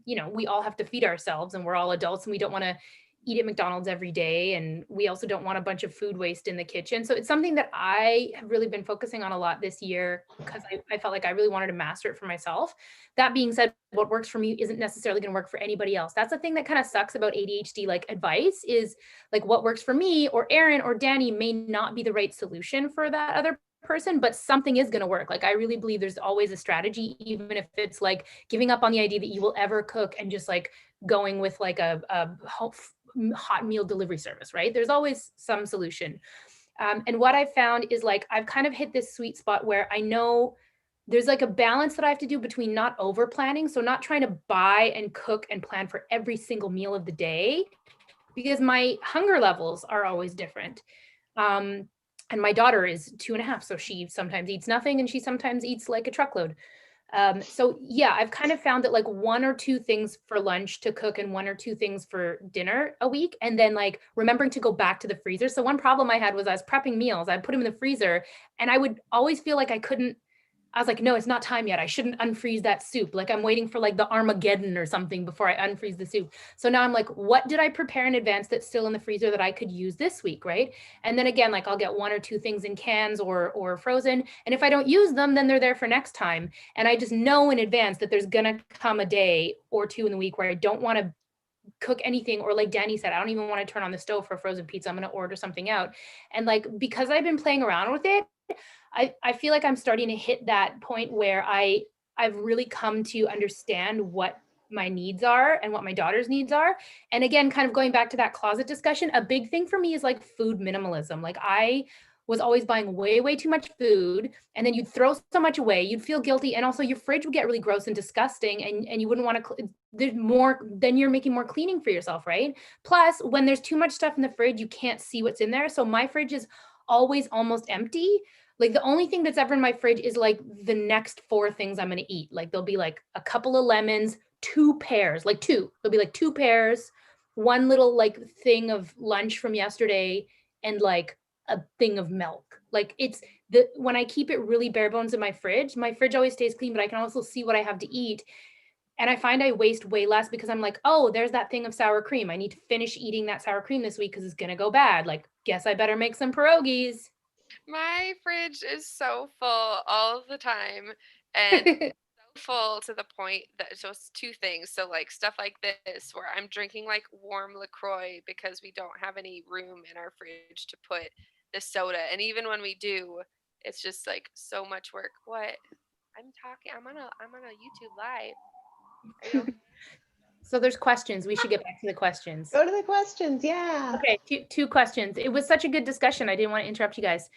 you know, we all have to feed ourselves and we're all adults and we don't want to eat at McDonald's every day. And we also don't want a bunch of food waste in the kitchen. So it's something that I have really been focusing on a lot this year because I felt like I really wanted to master it for myself. That being said, what works for me isn't necessarily going to work for anybody else. That's the thing that kind of sucks about ADHD, like advice is like what works for me or Aaron or Danny may not be the right solution for that other person, but something is going to work. Like I really believe there's always a strategy, even if it's like giving up on the idea that you will ever cook and just like going with like a hot meal delivery service, right? There's always some solution. And what I've found is like I've kind of hit this sweet spot where I know there's like a balance that I have to do between not over planning, so not trying to buy and cook and plan for every single meal of the day, because my hunger levels are always different. And my daughter is 2.5, so she sometimes eats nothing and she sometimes eats like a truckload. So yeah, I've kind of found that like 1 or 2 things for lunch to cook and 1 or 2 things for dinner a week, and then like remembering to go back to the freezer. So one problem I had was I was prepping meals, I'd put them in the freezer and I would always feel like I was like, no, it's not time yet. I shouldn't unfreeze that soup. Like I'm waiting for like the Armageddon or something before I unfreeze the soup. So now I'm like, what did I prepare in advance that's still in the freezer that I could use this week, right? And then again, like I'll get 1 or 2 things in cans or frozen. And if I don't use them, then they're there for next time. And I just know in advance that there's gonna come a day or two in the week where I don't want to cook anything, or like Danny said, I don't even want to turn on the stove for frozen pizza. I'm going to order something out. And like because I've been playing around with it, I feel like I'm starting to hit that point where I've really come to understand what my needs are and what my daughter's needs are. And again, kind of going back to that closet discussion, a big thing for me is like food minimalism. Like I was always buying way too much food, and then you'd throw so much away, you'd feel guilty, and also your fridge would get really gross and disgusting, and you wouldn't want to there's more, then you're making more cleaning for yourself, right? Plus when there's too much stuff in the fridge, you can't see what's in there. So my fridge is always almost empty. Like the only thing that's ever in my fridge is like the next 4 things I'm going to eat. Like there'll be like a couple of lemons, 2 pears, like two. There'll be like 2 pears, one little like thing of lunch from yesterday, and like a thing of milk. Like it's the when I keep it really bare bones in my fridge always stays clean, but I can also see what I have to eat. And I find I waste way less because I'm like, oh, there's that thing of sour cream. I need to finish eating that sour cream this week because it's going to go bad. Like, guess I better make some pierogies. my fridge is so full all of the time, and so full to the point that so it's 2 things. So like stuff like this where I'm drinking like warm LaCroix because we don't have any room in our fridge to put the soda. And even when we do, it's just like so much work. What? I'm on a YouTube live. Are you okay? So there's questions. We should get back to the questions. Go to the questions. Yeah. Okay, two questions. It was such a good discussion. I didn't want to interrupt you guys.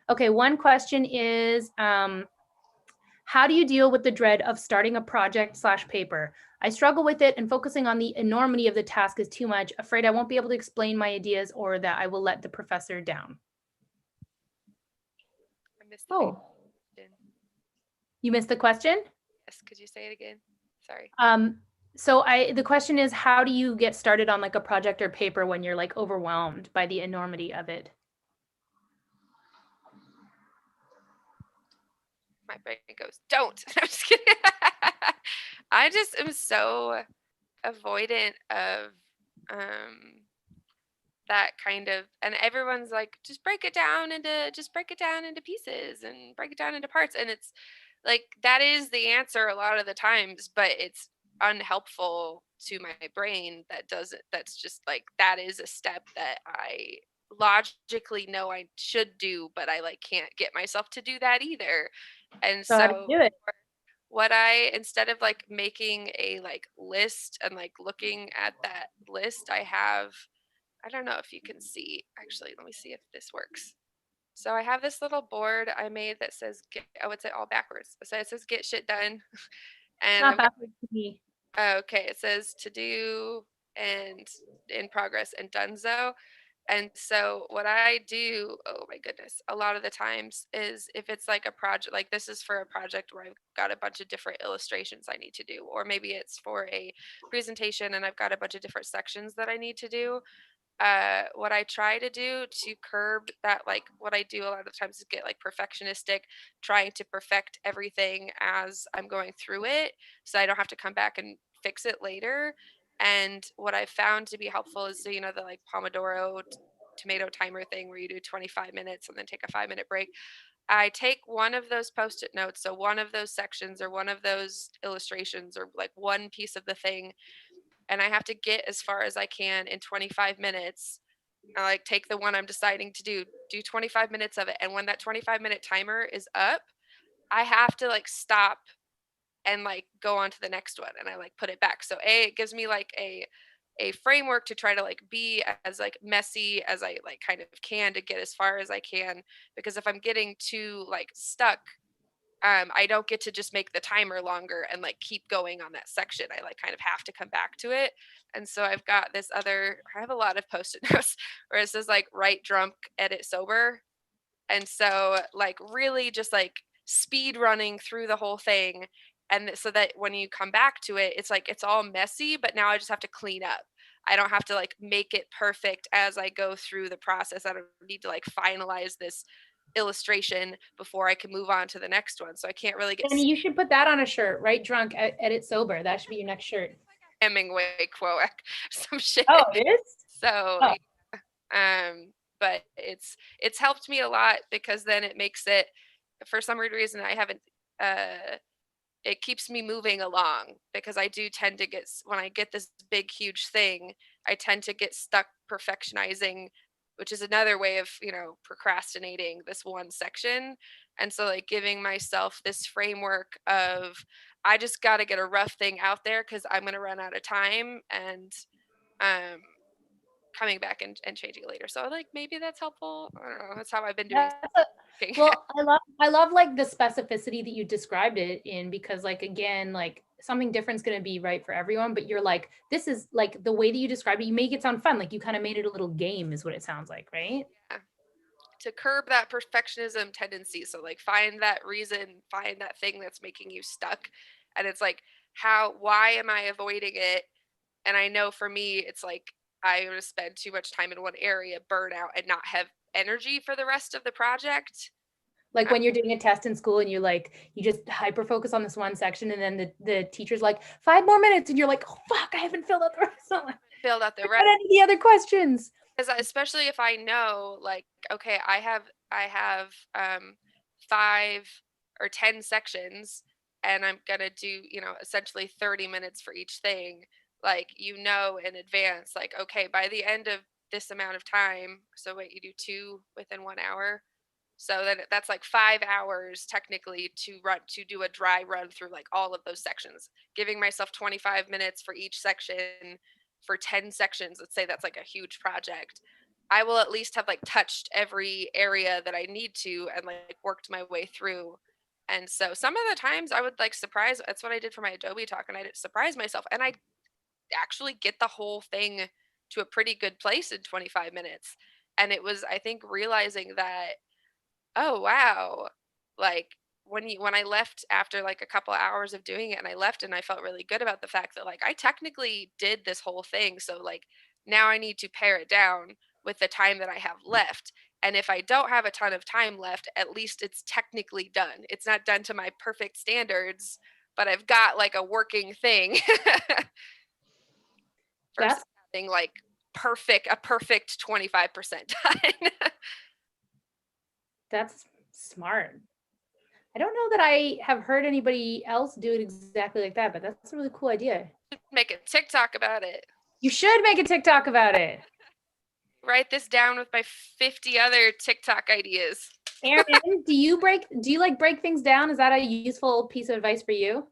Okay, one question is, how do you deal with the dread of starting a project/paper? I struggle with it, and focusing on the enormity of the task is too much. Afraid I won't be able to explain my ideas, or that I will let the professor down. I missed the Oh, question. You missed the question? Yes, could you say it again? Sorry. So the question is, how do you get started on like a project or paper when you're like overwhelmed by the enormity of it? My brain goes, don't. I'm just kidding. I just am so avoidant of that kind of, and everyone's like, just break it down into pieces and break it down into parts. And it's like, that is the answer a lot of the times, but it's unhelpful to my brain. That's just like, that is a step that I logically know I should do, but I like can't get myself to do that either. And So how do so you do it? what I, instead of like making a like list and like looking at that list, I don't know if you can see, actually, let me see if this works. So I have this little board I made that says it's all backwards. So it says get shit done. It's And not I've got, backwards to me. okay, it says to do and in progress and donezo. And so what I do, oh my goodness, a lot of the times is if it's like a project, like this is for a project where I've got a bunch of different illustrations I need to do, or maybe it's for a presentation and I've got a bunch of different sections that I need to do. What I try to do to curb that, like what I do a lot of times is get like perfectionistic, trying to perfect everything as I'm going through it so I don't have to come back and fix it later. And what I found to be helpful is, so, the like Pomodoro tomato timer thing where you do 25 minutes and then take a 5-minute break. I take one of those post-it notes, so one of those sections or one of those illustrations or like one piece of the thing, and I have to get as far as I can in 25 minutes. I like take the one I'm deciding to do 25 minutes of it. And when that 25-minute timer is up, I have to like stop and like go on to the next one, and I like put it back. So it gives me like a framework to try to like be as like messy as I like kind of can to get as far as I can, because if I'm getting too like stuck, I don't get to just make the timer longer and like keep going on that section. I like kind of have to come back to it. And so I have a lot of post-it notes where it says like write drunk, edit sober. And so like really just like speed running through the whole thing. And so that when you come back to it, it's like, it's all messy, but now I just have to clean up. I don't have to like make it perfect as I go through the process. I don't need to like finalize this illustration before I can move on to the next one. So I can't really get And you should put that on a shirt, right? Drunk, edit sober. That should be your next shirt. Hemingway quote, some shit. Oh, it is? So, Oh. but it's helped me a lot, because then it makes it, for some weird reason, I haven't, it keeps me moving along, because I do tend to when I get this big, huge thing, I tend to get stuck perfectionizing, which is another way of, procrastinating this one section. And so like giving myself this framework of, I just got to get a rough thing out there because I'm going to run out of time, and um, coming back and changing it later. So like maybe that's helpful. I don't know. That's how I've been doing. Well, I love like the specificity that you described it in, because like, again, like something different is going to be right for everyone, but you're like, this is like the way that you described it, you make it sound fun. Like you kind of made it a little game is what it sounds like, right? Yeah. To curb that perfectionism tendency. So like find that reason, find that thing that's making you stuck. And it's like, why am I avoiding it? And I know for me, it's like, I would spend too much time in one area, burn out, and not have energy for the rest of the project. Like when you're doing a test in school and you just hyper focus on this one section, and then the teacher's like 5 more minutes and you're like, oh fuck, I haven't filled out the rest of Filled out the rest. rest. Any of the other questions. Especially if I know, like, okay, I have 5 or 10 sections, and I'm gonna do, essentially 30 minutes for each thing. Like, in advance, like, okay, by the end of this amount of time, so wait, you do 2 within 1 hour. So then that's like 5 hours technically to do a dry run through like all of those sections, giving myself 25 minutes for each section for 10 sections. Let's say that's like a huge project. I will at least have like touched every area that I need to and like worked my way through. And so some of the times I would like surprise, that's what I did for my Adobe talk, and I did surprise myself, and I actually get the whole thing to a pretty good place in 25 minutes. And it was, I think, realizing that, oh wow, like when I left after like a couple hours of doing it, and I left and I felt really good about the fact that like I technically did this whole thing. So like now I need to pare it down with the time that I have left. And if I don't have a ton of time left, at least it's technically done. It's not done to my perfect standards, but I've got like a working thing versus That's having like a perfect 25% done. That's smart. I don't know that I have heard anybody else do it exactly like that, but that's a really cool idea. Make a TikTok about it. You should make a TikTok about it. Write this down with my 50 other TikTok ideas. Erin, do you like break things down? Is that a useful piece of advice for you?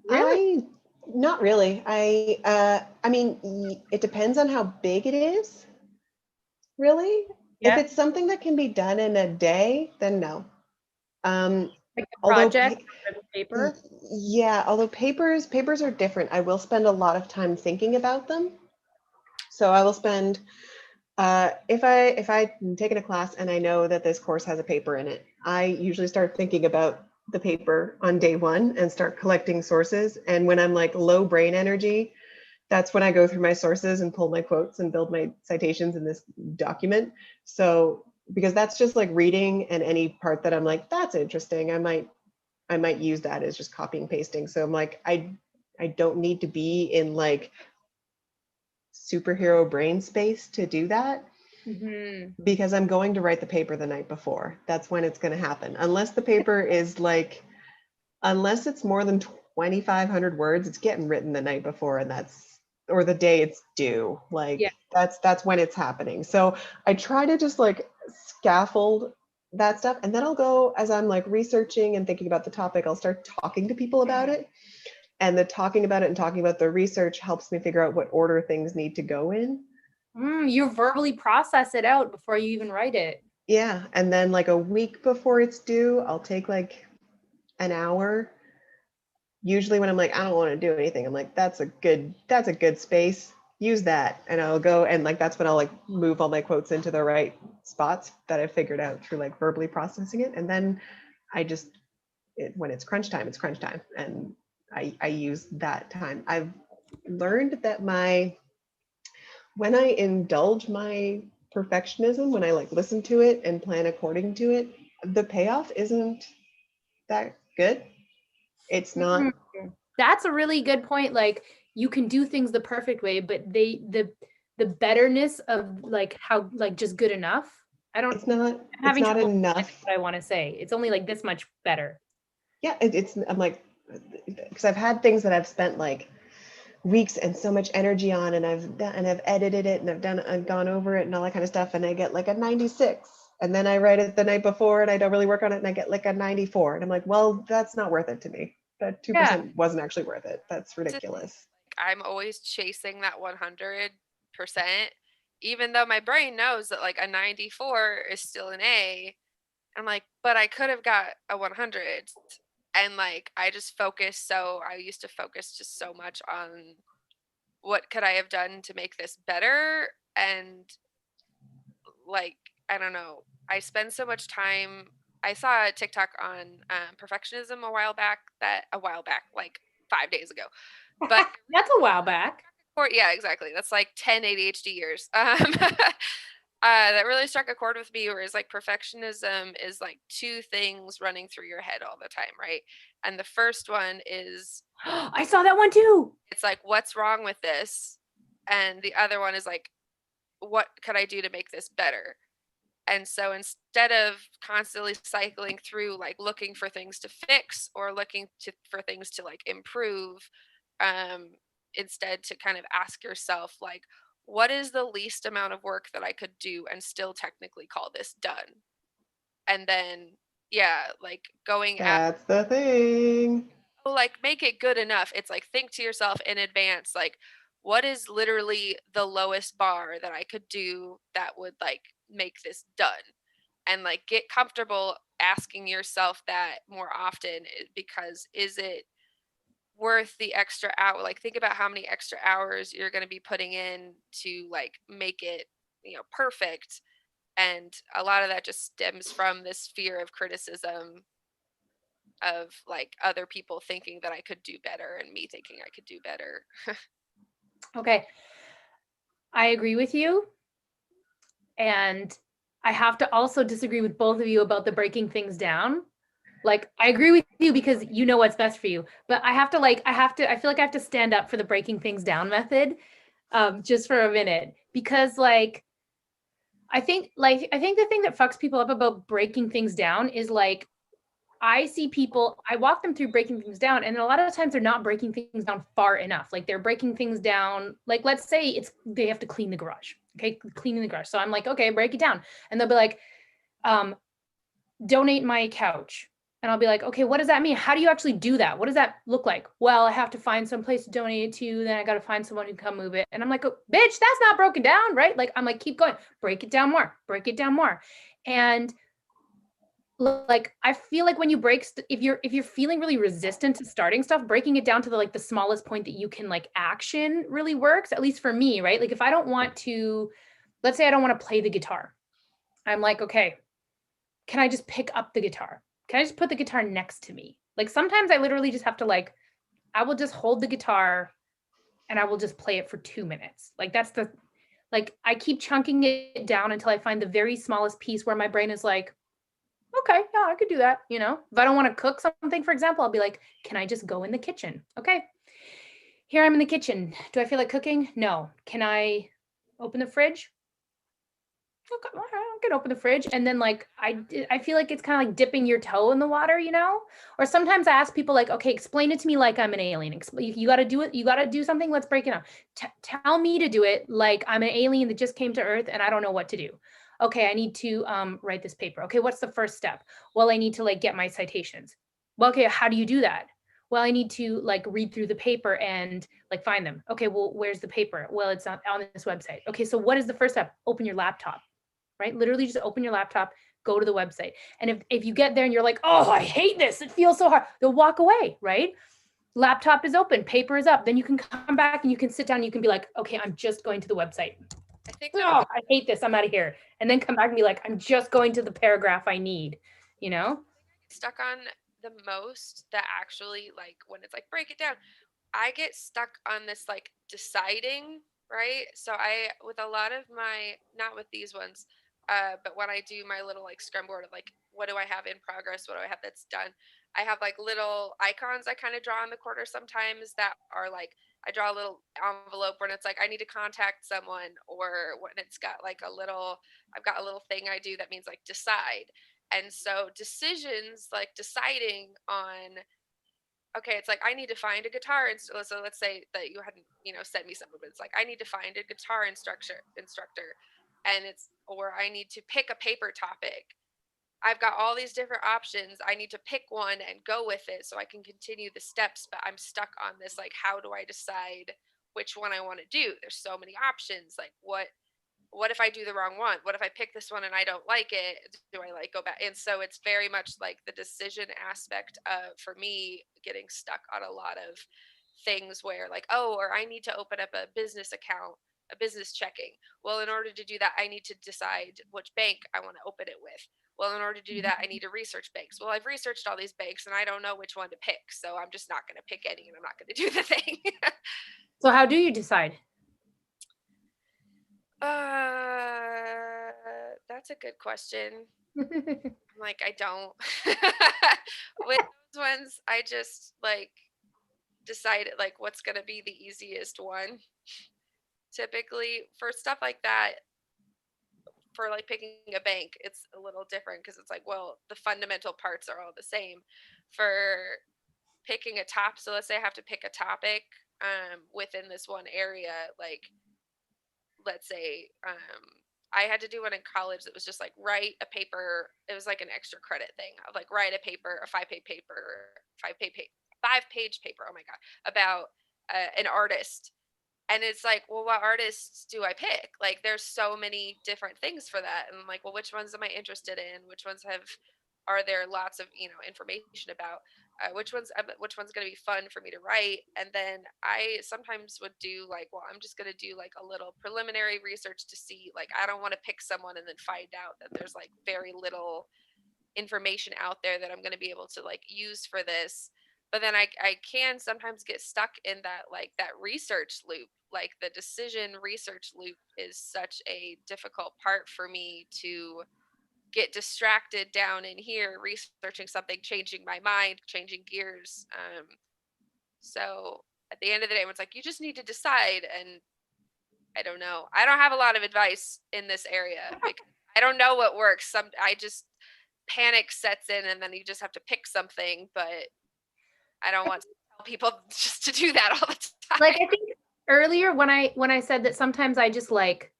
Not really. I mean, it depends on how big it is. Really? Yeah. If it's something that can be done in a day, then no. Like a Although project or paper? yeah, although papers are different. I will spend a lot of time thinking about them. So I will spend if I'm taking a class and I know that this course has a paper in it, I usually start thinking about the paper on day one and start collecting sources. And when I'm like low brain energy, that's when I go through my sources and pull my quotes and build my citations in this document. So because that's just like reading, and any part that I'm like, that's interesting, I might use that as just copying pasting. So I'm like, I don't need to be in like superhero brain space to do that. Mm-hmm. Because I'm going to write the paper the night before. That's when it's going to happen. Unless the paper is like, unless it's more than 2,500 words, it's getting written the night before, and or the day it's due. Like Yeah. that's when it's happening. So I try to just like scaffold that stuff, and then I'll go, as I'm like researching and thinking about the topic, I'll start talking to people about it. And the talking about it and talking about the research helps me figure out what order things need to go in. You verbally process it out before you even write it. Yeah, and then like a week before it's due, I'll take like an hour. Usually when I'm like, I don't want to do anything, I'm like, that's a good space. Use that. And I'll go, and like that's when I'll like move all my quotes into the right spots that I figured out through like verbally processing it. And then I just when it's crunch time, it's crunch time. And I use that time. I've learned that when I indulge my perfectionism, when I like listen to it and plan according to it, the payoff isn't that good. It's not. That's a really good point. Like, you can do things the perfect way, but the betterness of like how like just good enough. It's not. I'm It's having not trouble enough. what I want to say. It's only like this much better. Yeah, it's. I'm like, because I've had things that I've spent like weeks and so much energy on, and I've edited it, and I've gone over it and all that kind of stuff, and I get like a 96. And then I write it the night before and I don't really work on it and I get like a 94. And I'm like, well, that's not worth it to me. That 2% wasn't actually worth it. That's ridiculous. I'm always chasing that 100%, even though my brain knows that like a 94 is still an A. I'm like, but I could have got a 100. And like, I used to focus just so much on what could I have done to make this better. And like, I don't know, I spend so much time. I saw a TikTok on perfectionism a while back, like 5 days ago. But That's a while back. yeah, exactly. That's like 10 ADHD years. That really struck a chord with me, whereas like perfectionism is like two things running through your head all the time, right? And the first one is, I saw that one too. it's like, what's wrong with this? And the other one is like, what could I do to make this better? And so instead of constantly cycling through like looking for things to fix or for things to like improve, instead to kind of ask yourself like, what is the least amount of work that I could do and still technically call this done? And then yeah, like going at That's the thing. like make it good enough. It's like think to yourself in advance, like what is literally the lowest bar that I could do that would like make this done? And like get comfortable asking yourself that more often, because is it worth the extra hour? Like think about how many extra hours you're going to be putting in to like make it, perfect. And a lot of that just stems from this fear of criticism of like other people thinking that I could do better and me thinking I could do better. Okay. I agree with you. And I have to also disagree with both of you about the breaking things down. Like, I agree with you because you know what's best for you, but I feel like I have to stand up for the breaking things down method. just for a minute, because like, I think the thing that fucks people up about breaking things down is like, I see people, I walk them through breaking things down, and a lot of times they're not breaking things down far enough. Like they're breaking things down, like let's say they have to clean the garage. Okay, cleaning the garage. So I'm like, okay, break it down. And they'll be like, donate my couch. And I'll be like, okay, what does that mean? How do you actually do that? What does that look like? Well, I have to find some place to donate it to. Then I got to find someone who can come move it. And I'm like, oh, bitch, that's not broken down, right? Like, I'm like, keep going, break it down more, break it down more. And like, I feel like when you if you're feeling really resistant to starting stuff, breaking it down to the smallest point that you can like action really works, at least for me, right? Like if I don't want to, let's say I don't want to play the guitar. I'm like, okay, can I just pick up the guitar? Can I just put the guitar next to me? Like sometimes I literally just have to like, I will just hold the guitar and I will just play it for 2 minutes. Like that's like I keep chunking it down until I find the very smallest piece where my brain is like, okay, yeah, I could do that. You know, if I don't want to cook something, for example, I'll be like, can I just go in the kitchen? Okay, here I'm in the kitchen. Do I feel like cooking? No. Can I open the fridge? Okay, all right, I can open the fridge. And then like, I feel like it's kind of like dipping your toe in the water, you know? Or sometimes I ask people like, okay, explain it to me like I'm an alien. You got to do it. You got to do something. Let's break it down. Tell me to do it like I'm an alien that just came to Earth and I don't know what to do. Okay, I need to write this paper. Okay, what's the first step? Well, I need to like get my citations. Well, okay, how do you do that? Well, I need to like read through the paper and like find them. Okay, well, where's the paper? Well, it's on this website. Okay, so what is the first step? Open your laptop. Right? Literally just open your laptop, go to the website. And if you get there and you're like, oh, I hate this, it feels so hard, then walk away, right? Laptop is open, paper is up. Then you can come back and you can sit down and you can be like, okay, I'm just going to the website. I think Oh, I hate this, I'm out of here. And then come back and be like, I'm just going to the paragraph I need, you know? stuck on the most that actually like when it's like break it down, I get stuck on this like deciding, right? So I with a lot of my not with these ones, but when I do my little like scrum board of like what do I have in progress, what do I have that's done, I have like little icons I kind of draw in the corner sometimes that are like I draw a little envelope when it's like I need to contact someone, or when it's got like a little I've got a little thing I do that means like decide. And so decisions like deciding on okay, it's like I need to find a guitar so let's say that you hadn't, sent me something, but it's like I need to find a guitar instructor and it's or I need to pick a paper topic. I've got all these different options. I need to pick one and go with it so I can continue the steps, but I'm stuck on this like how do I decide which one I want to do? There's so many options. Like what if I do the wrong one? What if I pick this one and I don't like it? Do I like go back? And so it's very much like the decision aspect of for me getting stuck on a lot of things where like, oh, or I need to open up a business account, a business checking. Well, in order to do that, I need to decide which bank I want to open it with. Well, in order to do that, I need to research banks. Well, I've researched all these banks and I don't know which one to pick. So I'm just not going to pick any and I'm not going to do the thing. So how do you decide? That's a good question. Like, I don't. With those ones, I just like decided like what's going to be the easiest one. Typically, for stuff like that, for like picking a bank, it's a little different because it's like, well, the fundamental parts are all the same. For picking a top, so let's say I have to pick a topic within this one area, like let's say I had to do one in college that was just like write a paper. It was like an extra credit thing of like write a paper, a 5-page paper, 5-page paper. Oh my god, about an artist. And it's like, well, what artists do I pick? Like, there's so many different things for that, and I'm like, well, which ones am I interested in? Which ones are there lots of information about? Which one's going to be fun for me to write? And then I sometimes would do like, well, I'm just going to do like a little preliminary research to see, like, I don't want to pick someone and then find out that there's like very little information out there that I'm going to be able to like use for this. But then I can sometimes get stuck in that like that research loop. Like the decision research loop is such a difficult part for me to get distracted down in here researching something, changing my mind, changing gears. So at the end of the day, it's like you just need to decide, and I don't know. I don't have a lot of advice in this area because I don't know what works. I just panic sets in and then you just have to pick something, but I don't want to tell people just to do that all the time. Like, I think earlier when I said that sometimes I just like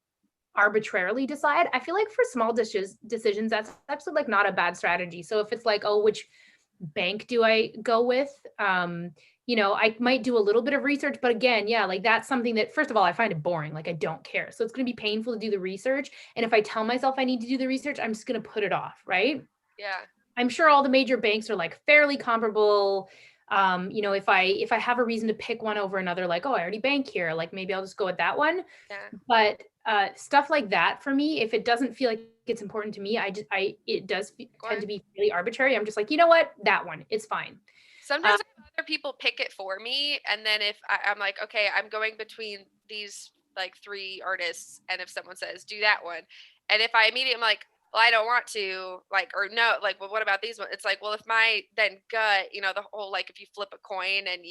arbitrarily decide, I feel like for small decisions, that's actually like not a bad strategy. So if it's like, oh, which bank do I go with? You know, I might do a little bit of research, but again, yeah, like that's something that, first of all, I find it boring. Like I don't care. So it's going to be painful to do the research. And if I tell myself I need to do the research, I'm just going to put it off. Right. Yeah. I'm sure all the major banks are like fairly comparable. You know, if I have a reason to pick one over another, like, oh, I already bank here, like maybe I'll just go with that one. Yeah. But stuff like that for me, if it doesn't feel like it's important to me, it does tend to be really arbitrary. I'm just like, you know what, that one, it's fine. Sometimes other people pick it for me, and then if I'm like, okay, I'm going between these like 3 artists, and if someone says do that one, and if I immediately am like, well, I don't want to, like, or no, like, well, what about these ones? It's like, well, if my then gut, you know, the whole like if you flip a coin and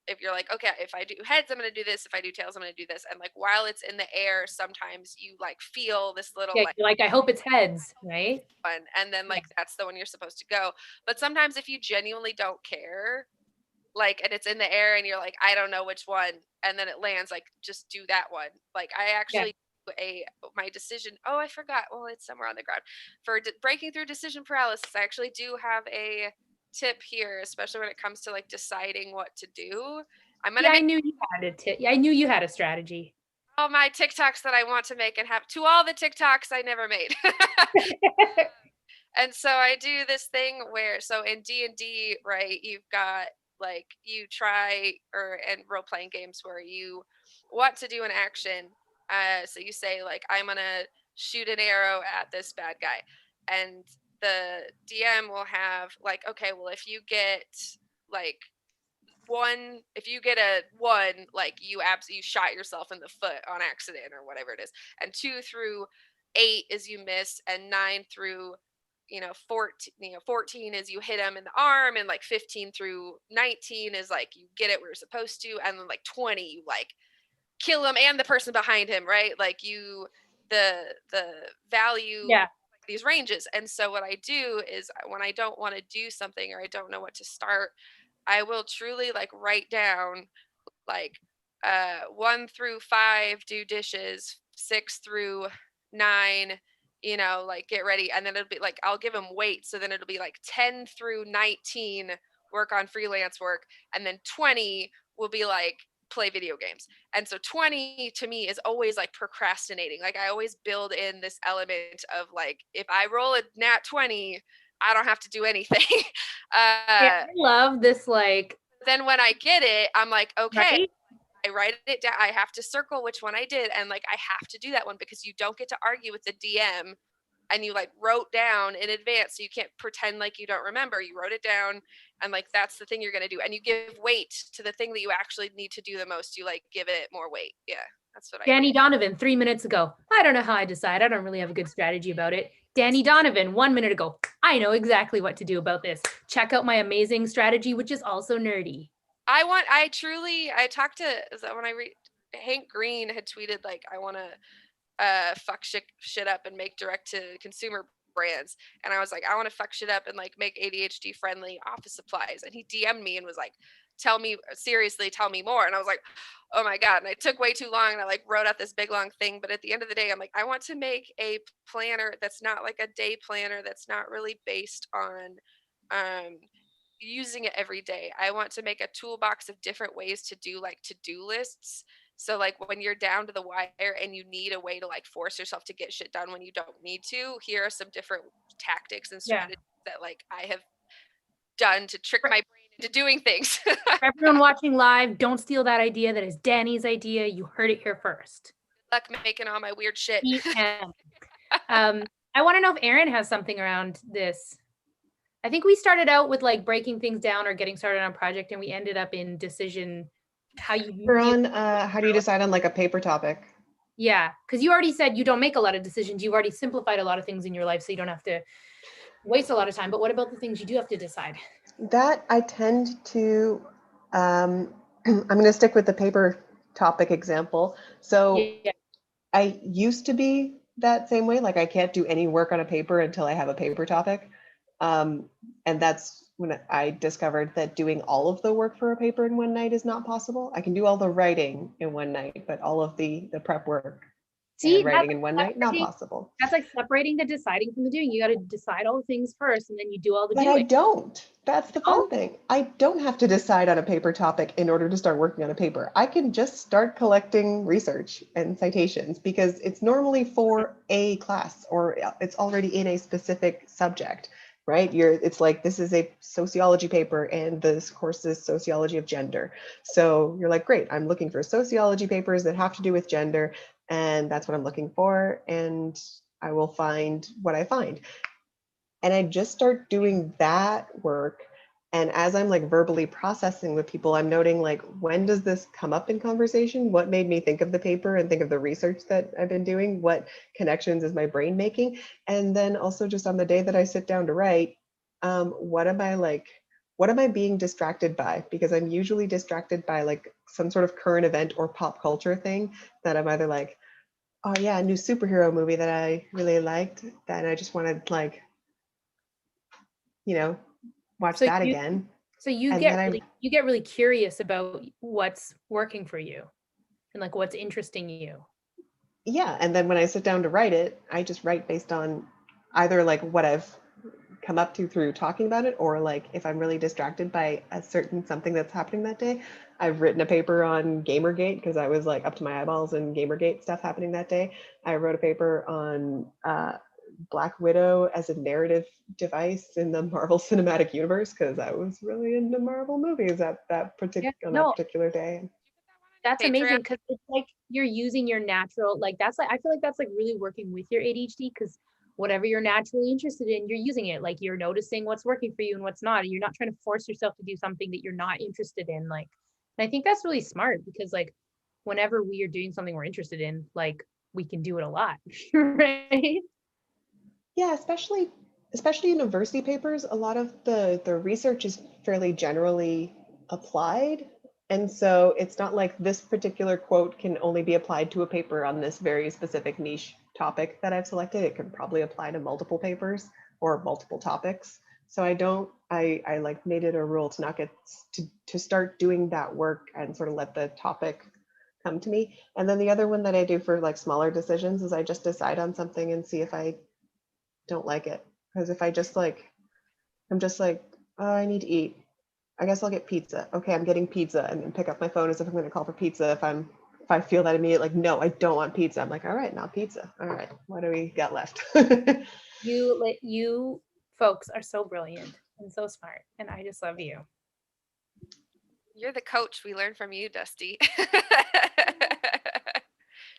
if you're like, okay, if I do heads, I'm going to do this. If I do tails, I'm going to do this. And like, while it's in the air, sometimes you like feel this little like I hope it's heads, right? One, and then like that's the one you're supposed to go. But sometimes if you genuinely don't care, like, and it's in the air and you're like, I don't know which one, and then it lands, like, just do that one. Like I actually my decision. Oh, I forgot. Well, it's somewhere on the ground for breaking through decision paralysis. I actually do have a tip here, especially when it comes to like deciding what to do. I knew you had a tip. I knew you had a strategy. All my TikToks that I want to make and have to all the TikToks I never made. And so I do this thing where, so in D&D, right, you've got like you try and role playing games where you want to do an action. So you say like, I'm gonna shoot an arrow at this bad guy, and the DM will have like, okay, well, if you get like if you get a 1, like you shot yourself in the foot on accident or whatever it is, and 2 through 8 is you miss, and 9 through 14 is you hit him in the arm, and like 15 through 19 is like you get it where you're supposed to, and then like 20 you like kill him and the person behind him, right? Like the value these ranges. And so what I do is when I don't want to do something or I don't know what to start, I will truly like write down like 1 through 5 do dishes, 6 through 9 like get ready, and then it'll be like I'll give them weight, so then it'll be like 10 through 19 work on freelance work, and then 20 will be like play video games. And so 20 to me is always like procrastinating. Like I always build in this element of like, if I roll a nat 20, I don't have to do anything. I love this. Like, then when I get it, I'm like, okay, right? I write it down. I have to circle which one I did. And like, I have to do that one because you don't get to argue with the DM, and you like wrote down in advance. So you can't pretend like you don't remember. You wrote it down, and like, that's the thing you're going to do. And you give weight to the thing that you actually need to do the most. You like give it more weight. Yeah. That's what Danny Donovan 3 minutes ago. I don't know how I decide. I don't really have a good strategy about it. Danny Donovan 1 minute ago. I know exactly what to do about this. Check out my amazing strategy, which is also nerdy. I talked to, when I read Hank Green had tweeted like, I want to fuck shit up and make direct to consumer brands. And I was like, I want to fuck shit up and like make ADHD friendly office supplies. And he DM'd me and was like, tell me more. And I was like, oh my God. And I took way too long, and I like wrote out this big long thing. But at the end of the day, I'm like, I want to make a planner that's not like a day planner, that's not really based on using it every day. I want to make a toolbox of different ways to do like to-do lists. So like when you're down to the wire and you need a way to like force yourself to get shit done when you don't need to, here are some different tactics and strategies that like I have done to trick my brain into doing things. For everyone watching live, don't steal that idea. That is Danny's idea. You heard it here first. Good luck making all my weird shit. I want to know if Erin has something around this. I think we started out with like breaking things down or getting started on a project, and we ended up in decision. How do you decide on like a paper topic? Yeah, because you already said you don't make a lot of decisions. You've already simplified a lot of things in your life, so you don't have to waste a lot of time. But what about the things you do have to decide? That I tend to, I'm going to stick with the paper topic example. So Yeah. I used to be that same way. Like I can't do any work on a paper until I have a paper topic. And that's when I discovered that doing all of the work for a paper in one night is not possible. I can do all the writing in one night, but all of the prep work See, and writing in one night, not separating, possible. that's like separating the deciding from the doing. You got to decide all the things first, and then you do all the But I doing. don't. That's the Oh, fun thing. I don't have to decide on a paper topic in order to start working on a paper. I can just start collecting research and citations because it's normally for a class or it's already in a specific subject, right? It's like this is a sociology paper and this course is sociology of gender. So you're like, great, I'm looking for sociology papers that have to do with gender, and that's what I'm looking for, and I will find what I find. And I just start doing that work. And as I'm like verbally processing with people, I'm noting like, when does this come up in conversation? What made me think of the paper and think of the research that I've been doing? What connections is my brain making? And then also just on the day that I sit down to write, what am I being distracted by? Because I'm usually distracted by like some sort of current event or pop culture thing that I'm either like, oh yeah, a new superhero movie that I really liked, that I just wanted like, watch so that you again. so you And get then really curious about what's working for you and like what's interesting you. yeah. And then when I sit down to write it, I just write based on either like what I've come up to through talking about it, or like if I'm really distracted by a certain something that's happening that day. I've written a paper on Gamergate because I was like up to my eyeballs in Gamergate stuff happening that day. I wrote a paper on Black Widow as a narrative device in the Marvel Cinematic Universe because I was really into Marvel movies at that Yeah, on that no, particular day. that's Patreon. amazing because it's like you're using your natural, like that's like I feel like that's like really working with your ADHD because whatever you're naturally interested in, you're using it. Like you're noticing what's working for you and what's not. And you're not trying to force yourself to do something that you're not interested in. Like, and I think that's really smart because like whenever we are doing something we're interested in, like we can do it a lot, right? Yeah, especially university papers, a lot of the research is fairly generally applied. And so it's not like this particular quote can only be applied to a paper on this very specific niche topic that I've selected. It can probably apply to multiple papers or multiple topics. So I like made it a rule to not get to start doing that work and sort of let the topic come to me. And then the other one that I do for like smaller decisions is I just decide on something and see if I don't like it. Because if I'm just like, oh, I need to eat. I guess I'll get pizza. Okay, I'm getting pizza, and then pick up my phone as if I'm going to call for pizza. If I feel that immediate, like, no, I don't want pizza. I'm like, all right, not pizza. All right, what do we got left? You folks are so brilliant and so smart, and I just love you. You're the coach. We learned from you, Dusty.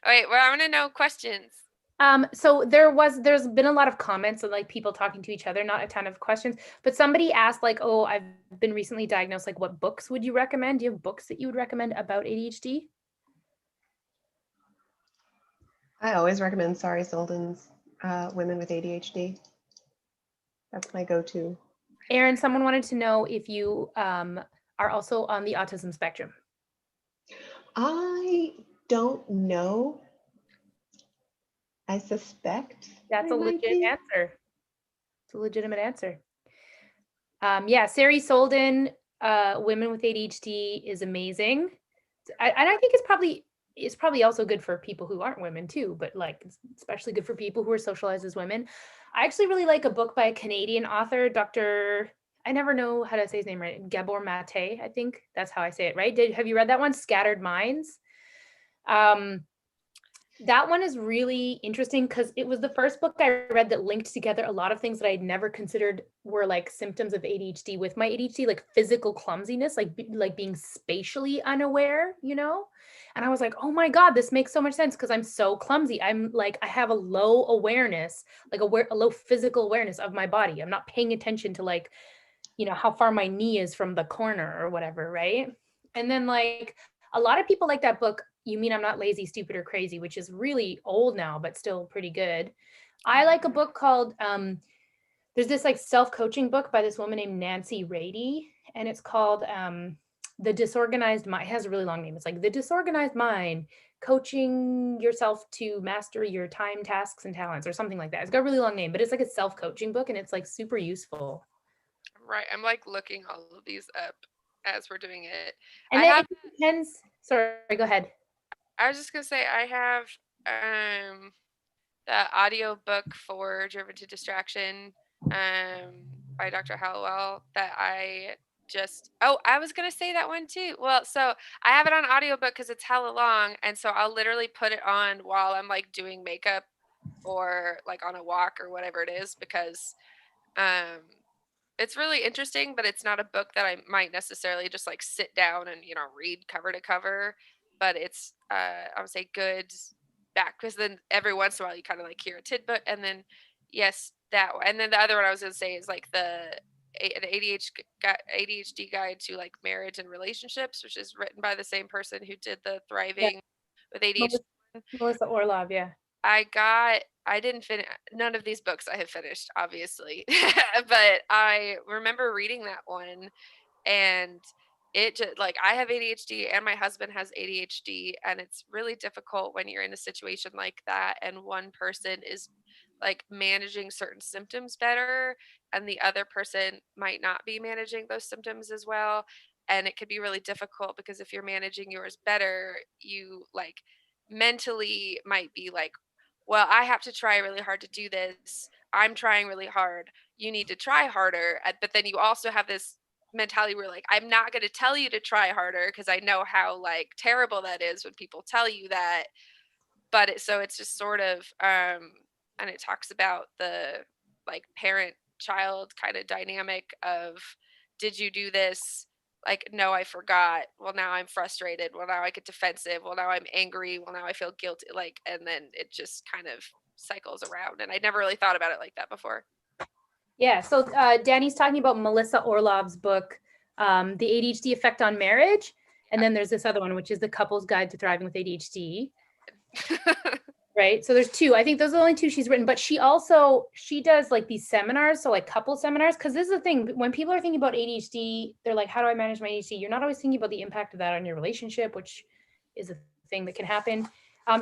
Wait, well, I want to know questions. So there's been a lot of comments of like people talking to each other, not a ton of questions, but somebody asked like, oh, I've been recently diagnosed, like what books would you recommend? Do you have books that you would recommend about ADHD? I always recommend Sari Solden's Women with ADHD. That's my go-to. Aaron, someone wanted to know if you are also on the autism spectrum. I don't know. I suspect That's I a might legit be. answer. It's a legitimate answer. Yeah, Sari Solden, Women with ADHD is amazing. And I think it's probably also good for people who aren't women too, but like it's especially good for people who are socialized as women. I actually really like a book by a Canadian author, Dr. I never know how to say his name right. Gabor Mate, I think that's how I say it, right? Have you read that one, Scattered Minds? That one is really interesting because it was the first book I read that linked together a lot of things that I'd never considered were like symptoms of ADHD with my ADHD, like physical clumsiness, like being spatially unaware, you know? And I was like, oh my God, this makes so much sense because I'm so clumsy. I'm like, I have a low awareness, like a low physical awareness of my body. I'm not paying attention to like, you know, how far my knee is from the corner or whatever, right? And then like a lot of people like that book, You Mean I'm Not Lazy, Stupid, or Crazy, which is really old now, but still pretty good. I like a book called, there's this like self-coaching book by this woman named Nancy Rady, and it's called The Disorganized Mind. It has a really long name. It's like The Disorganized Mind, coaching yourself to master your time, tasks, and talents, or something like that. It's got a really long name, but it's like a self-coaching book, and it's like super useful. Right. I'm like looking all of these up as we're doing it. And I then have, it depends. Sorry, go ahead. I was just gonna say I have the audio book for Driven to Distraction by Dr. Hallowell that I just, oh, I was gonna say that one too. Well, so I have it on audiobook because it's hella long, and so I'll literally put it on while I'm like doing makeup or like on a walk or whatever it is, because um it's really interesting, but it's not a book that I might necessarily just like sit down and, read cover to cover. But it's, I would say, good back, because then every once in a while you kind of like hear a tidbit, and then yes, that one. And then the other one I was gonna say is like an ADHD guide to like marriage and relationships, which is written by the same person who did the Yeah, Thriving with ADHD. Melissa Orlov, yeah. I didn't finish none of these books I have finished, obviously. But I remember reading that one, and it just like, I have ADHD and my husband has ADHD, and it's really difficult when you're in a situation like that and one person is like managing certain symptoms better and the other person might not be managing those symptoms as well. And it could be really difficult because if you're managing yours better, you like mentally might be like, well, I have to try really hard to do this. I'm trying really hard. You need to try harder. But then you also have this mentality where like, I'm not going to tell you to try harder because I know how like terrible that is when people tell you that. But so it's just sort of and it talks about the like parent child kind of dynamic of, did you do this? Like, no, I forgot. Well, now I'm frustrated. Well, now I get defensive. Well, now I'm angry. Well, now I feel guilty. Like, and then it just kind of cycles around. And I never really thought about it like that before. Yeah, so Danny's talking about Melissa Orlov's book, The ADHD Effect on Marriage. And then there's this other one, which is The Couple's Guide to Thriving with ADHD. Right. So there's two. I think those are the only two she's written, but she does like these seminars. So like couple seminars, because this is the thing, when people are thinking about ADHD, they're like, how do I manage my ADHD? You're not always thinking about the impact of that on your relationship, which is a thing that can happen.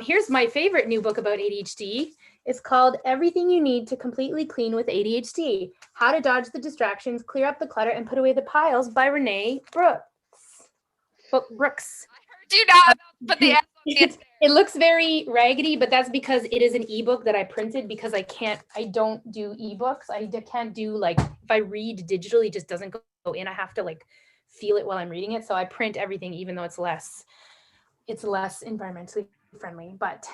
Here's my favorite new book about ADHD. It's called Everything You Need to Completely Clean with ADHD, How to Dodge the Distractions, Clear Up the Clutter, and Put Away the Piles by Renee Brooks. Do not put the S on the end. It looks very raggedy, but that's because it is an ebook that I printed because I don't do ebooks. I can't do like, if I read digitally, it just doesn't go in. I have to like feel it while I'm reading it. So I print everything, even though it's less environmentally friendly, but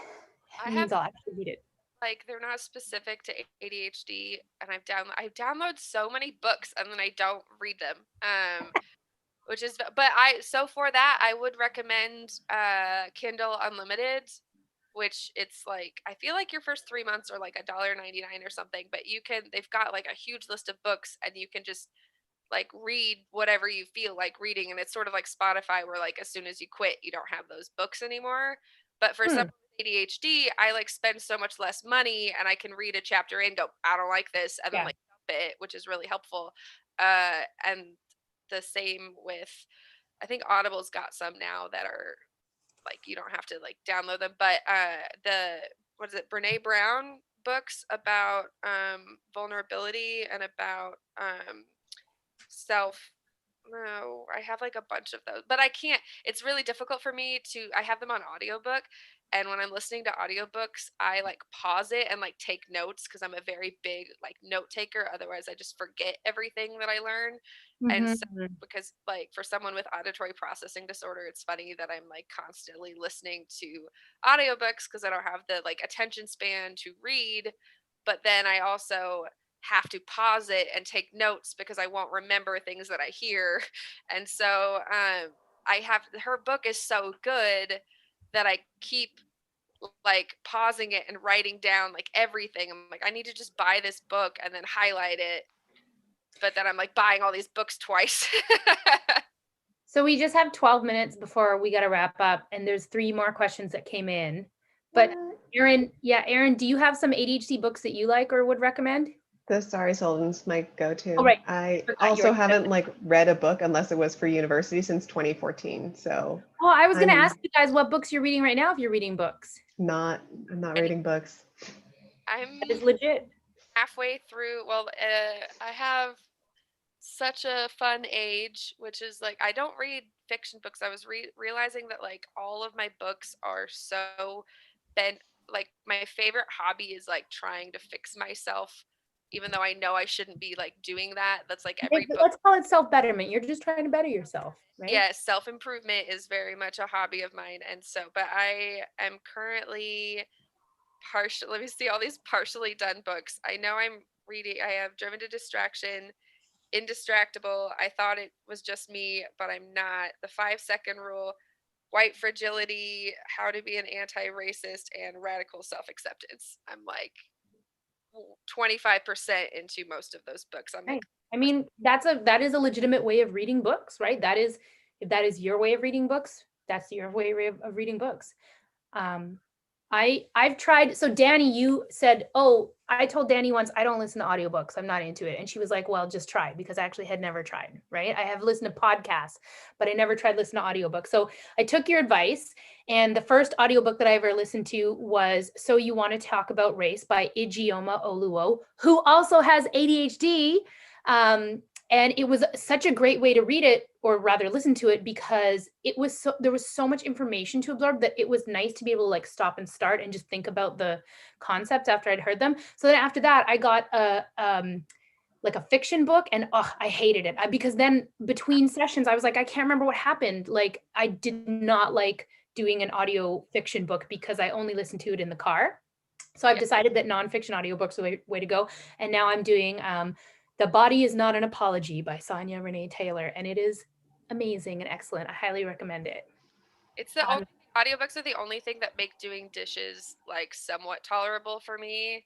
it means I'll actually read it. Like, they're not specific to ADHD, and I download so many books and then I don't read them. Which is, but for that, I would recommend Kindle Unlimited, which it's like, I feel like your first 3 months are like $1.99 or something, but they've got like a huge list of books and you can just like read whatever you feel like reading. And it's sort of like Spotify where like, as soon as you quit, you don't have those books anymore. But for some ADHD, I like spend so much less money and I can read a chapter and go, I don't like this. And then like dump it, which is really helpful. And the same with, I think Audible's got some now that are like, you don't have to like download them, but Brene Brown books about vulnerability and about I have like a bunch of those, but it's really difficult for me I have them on audiobook. And when I'm listening to audiobooks, I like pause it and like take notes because I'm a very big like note taker. Otherwise I just forget everything that I learn. And so, because like for someone with auditory processing disorder, it's funny that I'm like constantly listening to audiobooks because I don't have the like attention span to read. But then I also have to pause it and take notes because I won't remember things that I hear. And so her book is so good that I keep like pausing it and writing down like everything. I'm like, I need to just buy this book and then highlight it. But then I'm like buying all these books twice. So we just have 12 minutes before we got to wrap up, and there's 3 more questions that came in. But Erin, do you have some ADHD books that you like or would recommend? The Sorry Sultan's my go-to. Oh, right. I Forgot you also already said haven't that. like read a book unless it was for university since 2014. So Oh, I was going to I'm ask you guys what books you're reading right now if you're reading books. I'm not Any- reading books. I'm That is legit. halfway through. Well, I have such a fun age, which is like I don't read fiction books. I was realizing that like all of my books are so bent. Like my favorite hobby is like trying to fix myself, even though I know I shouldn't be like doing that. That's like every book. Let's call it self-betterment. You're just trying to better yourself, right? Yeah, self improvement is very much a hobby of mine, and so, but I am currently partial. Let me see all these partially done books. I know I'm reading. I have Driven to Distraction, Indistractable, I Thought It Was Just Me, but I'm not, The 5 Second Rule, White Fragility, How to Be an Anti-Racist, and Radical Self-Acceptance. I'm like 25% into most of those books. I'm like, Right. I mean, that is a legitimate way of reading books, right? That is, if that is your way of reading books, that's your way of reading books. Um, I've tried. So Danny, you said, oh, I told Danny once, I don't listen to audiobooks. I'm not into it. And she was like, well, just try, because I actually had never tried, right? I have listened to podcasts, but I never tried listening to audiobooks. So I took your advice. And the first audiobook that I ever listened to was So You Want to Talk About Race by Ijeoma Oluo, who also has ADHD. And it was such a great way to read it, or rather listen to it, because there was so much information to absorb that it was nice to be able to like stop and start and just think about the concepts after I'd heard them. So then after that, I got a like a fiction book, and I hated it because then between sessions I was like, I can't remember what happened. Like I did not like doing an audio fiction book because I only listened to it in the car. So I've decided that nonfiction audiobooks are the way to go. And now I'm doing The Body Is Not an Apology by Sonia Renee Taylor. And it is amazing and excellent. I highly recommend it. it's the only audiobooks are the only thing that make doing dishes like somewhat tolerable for me,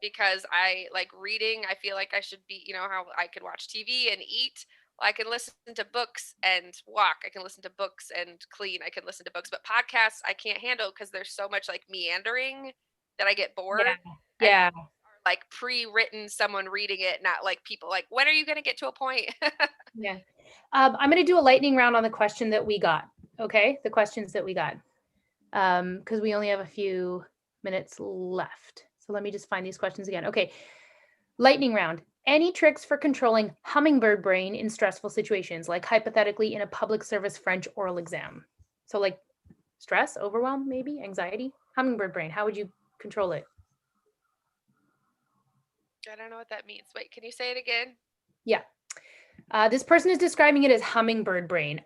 because I like reading. I feel like I should be, you know, how I could watch TV and eat. Well, I can listen to books and walk. I can listen to books and clean. I can listen to books, but podcasts I can't handle because there's so much like meandering that I get bored. Yeah. And Yeah. like pre-written, someone reading it, not like people like, when are you going to get to a point? Yeah. I'm going to do a lightning round on the question that we got. Okay. The questions that we got. Because we only have a few minutes left. So let me just find these questions again. Okay. Lightning round. Any tricks for controlling hummingbird brain in stressful situations, like hypothetically in a public service French oral exam? So like stress, overwhelm, maybe anxiety, hummingbird brain. How would you control it? I don't know what that means. Wait, can you say it again? Yeah. This person is describing it as hummingbird brain.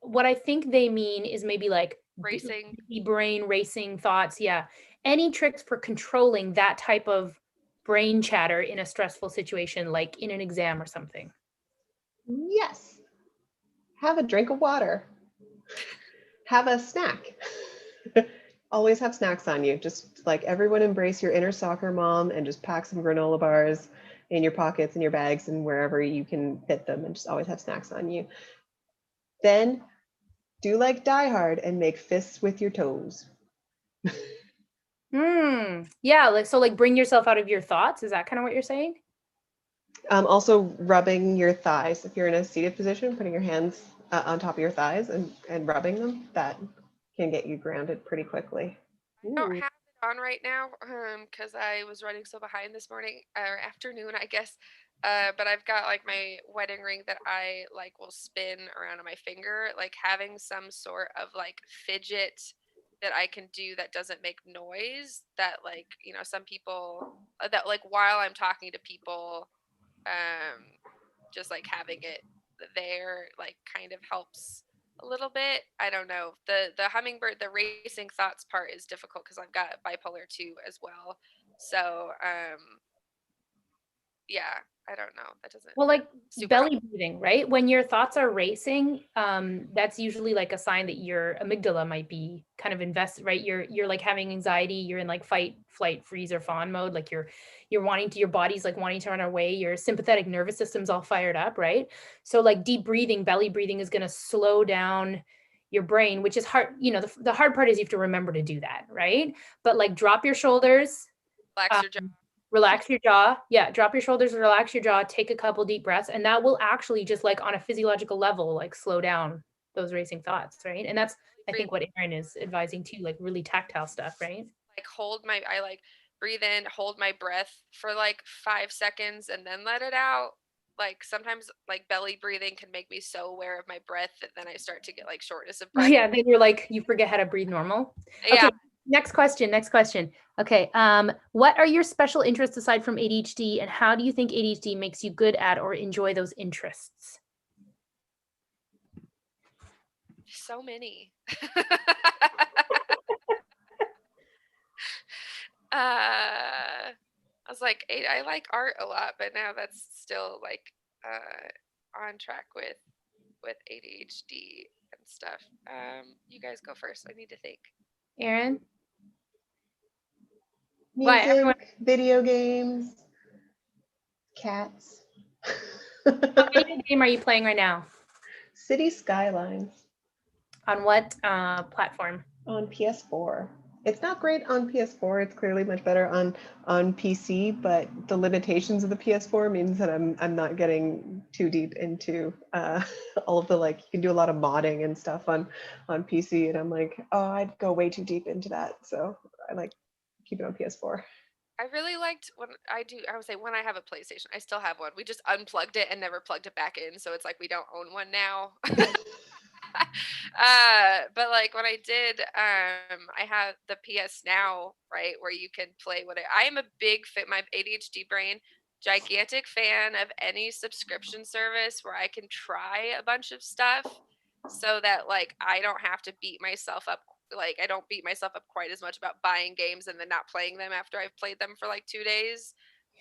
What I think they mean is maybe like Racing. brain racing thoughts. Yeah. Any tricks for controlling that type of brain chatter in a stressful situation, like in an exam or something? Yes. Have a drink of water. Have a snack. Always have snacks on you. Just like everyone embrace your inner soccer mom and just pack some granola bars in your pockets and your bags and wherever you can fit them, and just always have snacks on you. Then do like Die Hard and make fists with your toes. Yeah, like bring yourself out of your thoughts. Is that kind of what you're saying? Also rubbing your thighs. If you're in a seated position, putting your hands on top of your thighs and rubbing them, that can get you grounded pretty quickly. I don't have it on right now because I was running so behind this morning or afternoon, I guess. But I've got like my wedding ring that I like will spin around on my finger, like having some sort of like fidget that I can do that doesn't make noise, that like, you know, some people that like while I'm talking to people, um just like having it there like kind of helps a little bit. I don't know. The hummingbird, the racing thoughts part is difficult because I've got bipolar 2 as well. So yeah, I don't know. That doesn't Well, like super help. belly breathing, right? When your thoughts are racing, that's usually like a sign that your amygdala might be kind of invested, right? You're like having anxiety, you're in like fight, flight, freeze, or fawn mode. Like you're wanting to, your body's like wanting to run away, your sympathetic nervous system's all fired up, right? So like deep breathing, belly breathing is gonna slow down your brain, which is hard. You know, the hard part is you have to remember to do that, right? But like drop your shoulders. Relax your jaw. Relax your jaw. Yeah, drop your shoulders, relax your jaw, take a couple deep breaths, and that will actually just like on a physiological level, like slow down those racing thoughts, right? And that's, I Breathe, think, what Aaron is advising too, like really tactile stuff, right? like I like breathe in, hold my breath for like 5 seconds and then let it out. Like sometimes like belly breathing can make me so aware of my breath that then I start to get like shortness of breath. Yeah, then you're like, you forget how to breathe normal. Yeah. Okay, next question. Okay, what are your special interests aside from ADHD, and how do you think ADHD makes you good at or enjoy those interests? So many. I was like, I like art a lot, but now that's still like on track with ADHD and stuff. You guys go first. I need to think. Aaron? Why, Music, everyone, video games, cats. what video game are you playing right now? City Skylines On what platform? on PS4. It's not great on PS4. It's clearly much better on PC, but the limitations of the PS4 means that I'm not getting too deep into all of the, like, you can do a lot of modding and stuff on PC, and I'm like, oh, I'd go way too deep into that. So I like keep it on PS4. I really liked I would say when I have a PlayStation, I still have one. We just unplugged it and never plugged it back in. So it's like we don't own one now. But like when I did, I have the PS Now, right, where you can play I am a big fit my ADHD brain, gigantic fan of any subscription service where I can try a bunch of stuff so that like I don't have to beat myself up. Like I don't beat myself up quite as much about buying games and then not playing them after I've played them for like 2 days.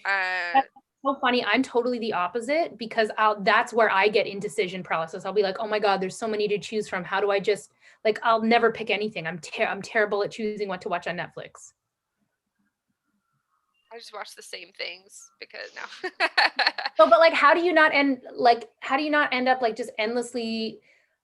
That's so funny. I'm totally the opposite because that's where I get indecision paralysis. I'll be like, oh my God, there's so many to choose from. How do I just like, I'll never pick anything. I'm terrible at choosing what to watch on Netflix. I just watch the same things because no. So, but like, how do you not end up like just endlessly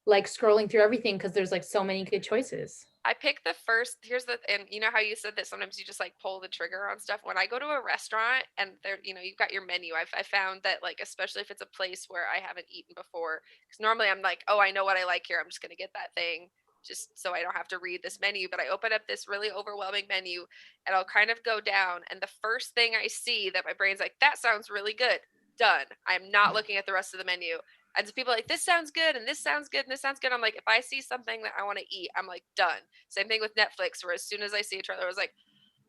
like scrolling through everything? Cause there's like so many good choices. I pick and you know how you said that sometimes you just like pull the trigger on stuff. When I go to a restaurant and you've got your menu, I found that like, especially if it's a place where I haven't eaten before, because normally I'm like, oh, I know what I like here. I'm just going to get that thing just so I don't have to read this menu. But I open up this really overwhelming menu and I'll kind of go down. And the first thing I see that my brain's like, that sounds really good. Done. I'm not looking at the rest of the menu. And so people are like, this sounds good, and this sounds good, and this sounds good. I'm like, if I see something that I want to eat, I'm like, done. Same thing with Netflix, where as soon as I see a trailer, I was like,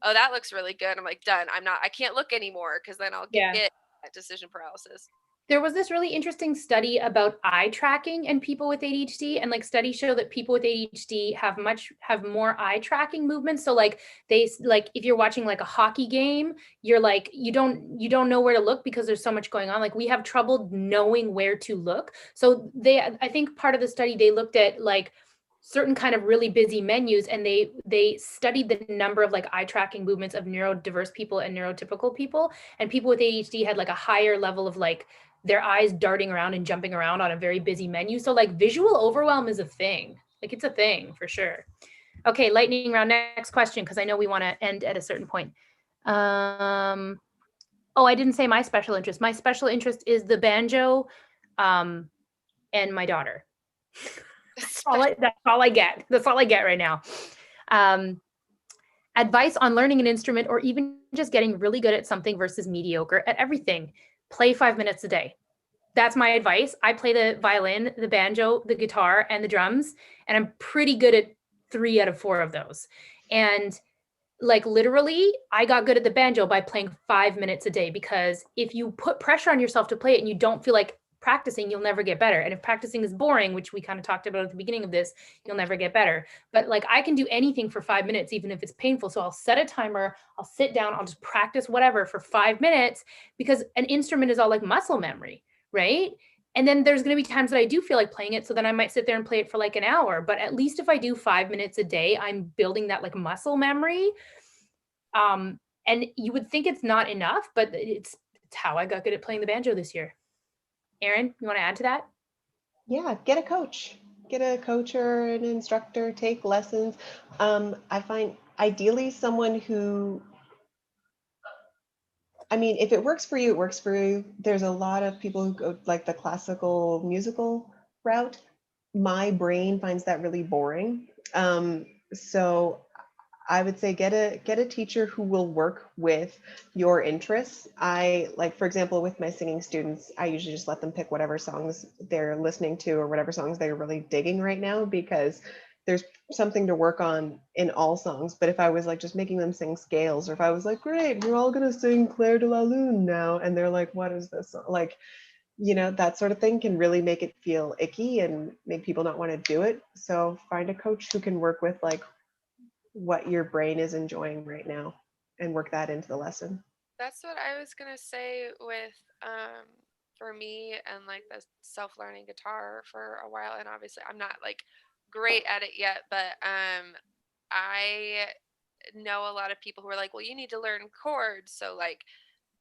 oh, that looks really good. I'm like, done. I can't look anymore because then I'll Yeah. get that decision paralysis. There was this really interesting study about eye tracking and people with ADHD, and like studies show that people with ADHD have more eye tracking movements. So like like if you're watching like a hockey game, you're like you don't know where to look because there's so much going on. Like we have trouble knowing where to look. So I think part of the study they looked at like certain kind of really busy menus, and they studied the number of like eye tracking movements of neurodiverse people and neurotypical people, and people with ADHD had like a higher level of like their eyes darting around and jumping around on a very busy menu. So like visual overwhelm is a thing. Like it's a thing for sure. Okay, lightning round. Next question, because I know we want to end at a certain point. Oh, I didn't say my special interest. My special interest is the banjo and my daughter. That's all I get. That's all I get right now. Advice on learning an instrument or even just getting really good at something versus mediocre at everything. Play 5 minutes a day. That's my advice. I play the violin, the banjo, the guitar, and the drums, and I'm pretty good at 3 out of 4 of those. And like literally, I got good at the banjo by playing 5 minutes a day, because if you put pressure on yourself to play it and you don't feel like practicing, you'll never get better. And if practicing is boring, which we kind of talked about at the beginning of this, you'll never get better. But like I can do anything for 5 minutes, even if it's painful. So I'll set a timer, I'll sit down, I'll just practice whatever for 5 minutes, because an instrument is all like muscle memory, right? And then there's going to be times that I do feel like playing it. So then I might sit there and play it for like an hour. But at least if I do 5 minutes a day, I'm building that like muscle memory. And you would think it's not enough, but it's how I got good at playing the banjo this year. Aaron, you want to add to that? Yeah, get a coach. Get a coach or an instructor, take lessons. I find ideally someone who I mean, if it works for you, it works for you. There's a lot of people who go like the classical musical route. My brain finds that really boring. So I would say get a teacher who will work with your interests. I like, for example, with my singing students, I usually just let them pick whatever songs they're listening to or whatever songs they're really digging right now, because there's something to work on in all songs. But if I was like just making them sing scales, or if I was like, great, you're all gonna sing Claire de la Lune now, and they're like, what is this? Like, that sort of thing can really make it feel icky and make people not want to do it. So find a coach who can work with like what your brain is enjoying right now and work that into the lesson. That's what I was gonna say with for me and like the self-learning guitar for a while, and obviously I'm not like great at it yet, but I know a lot of people who are like, well, you need to learn chords, so like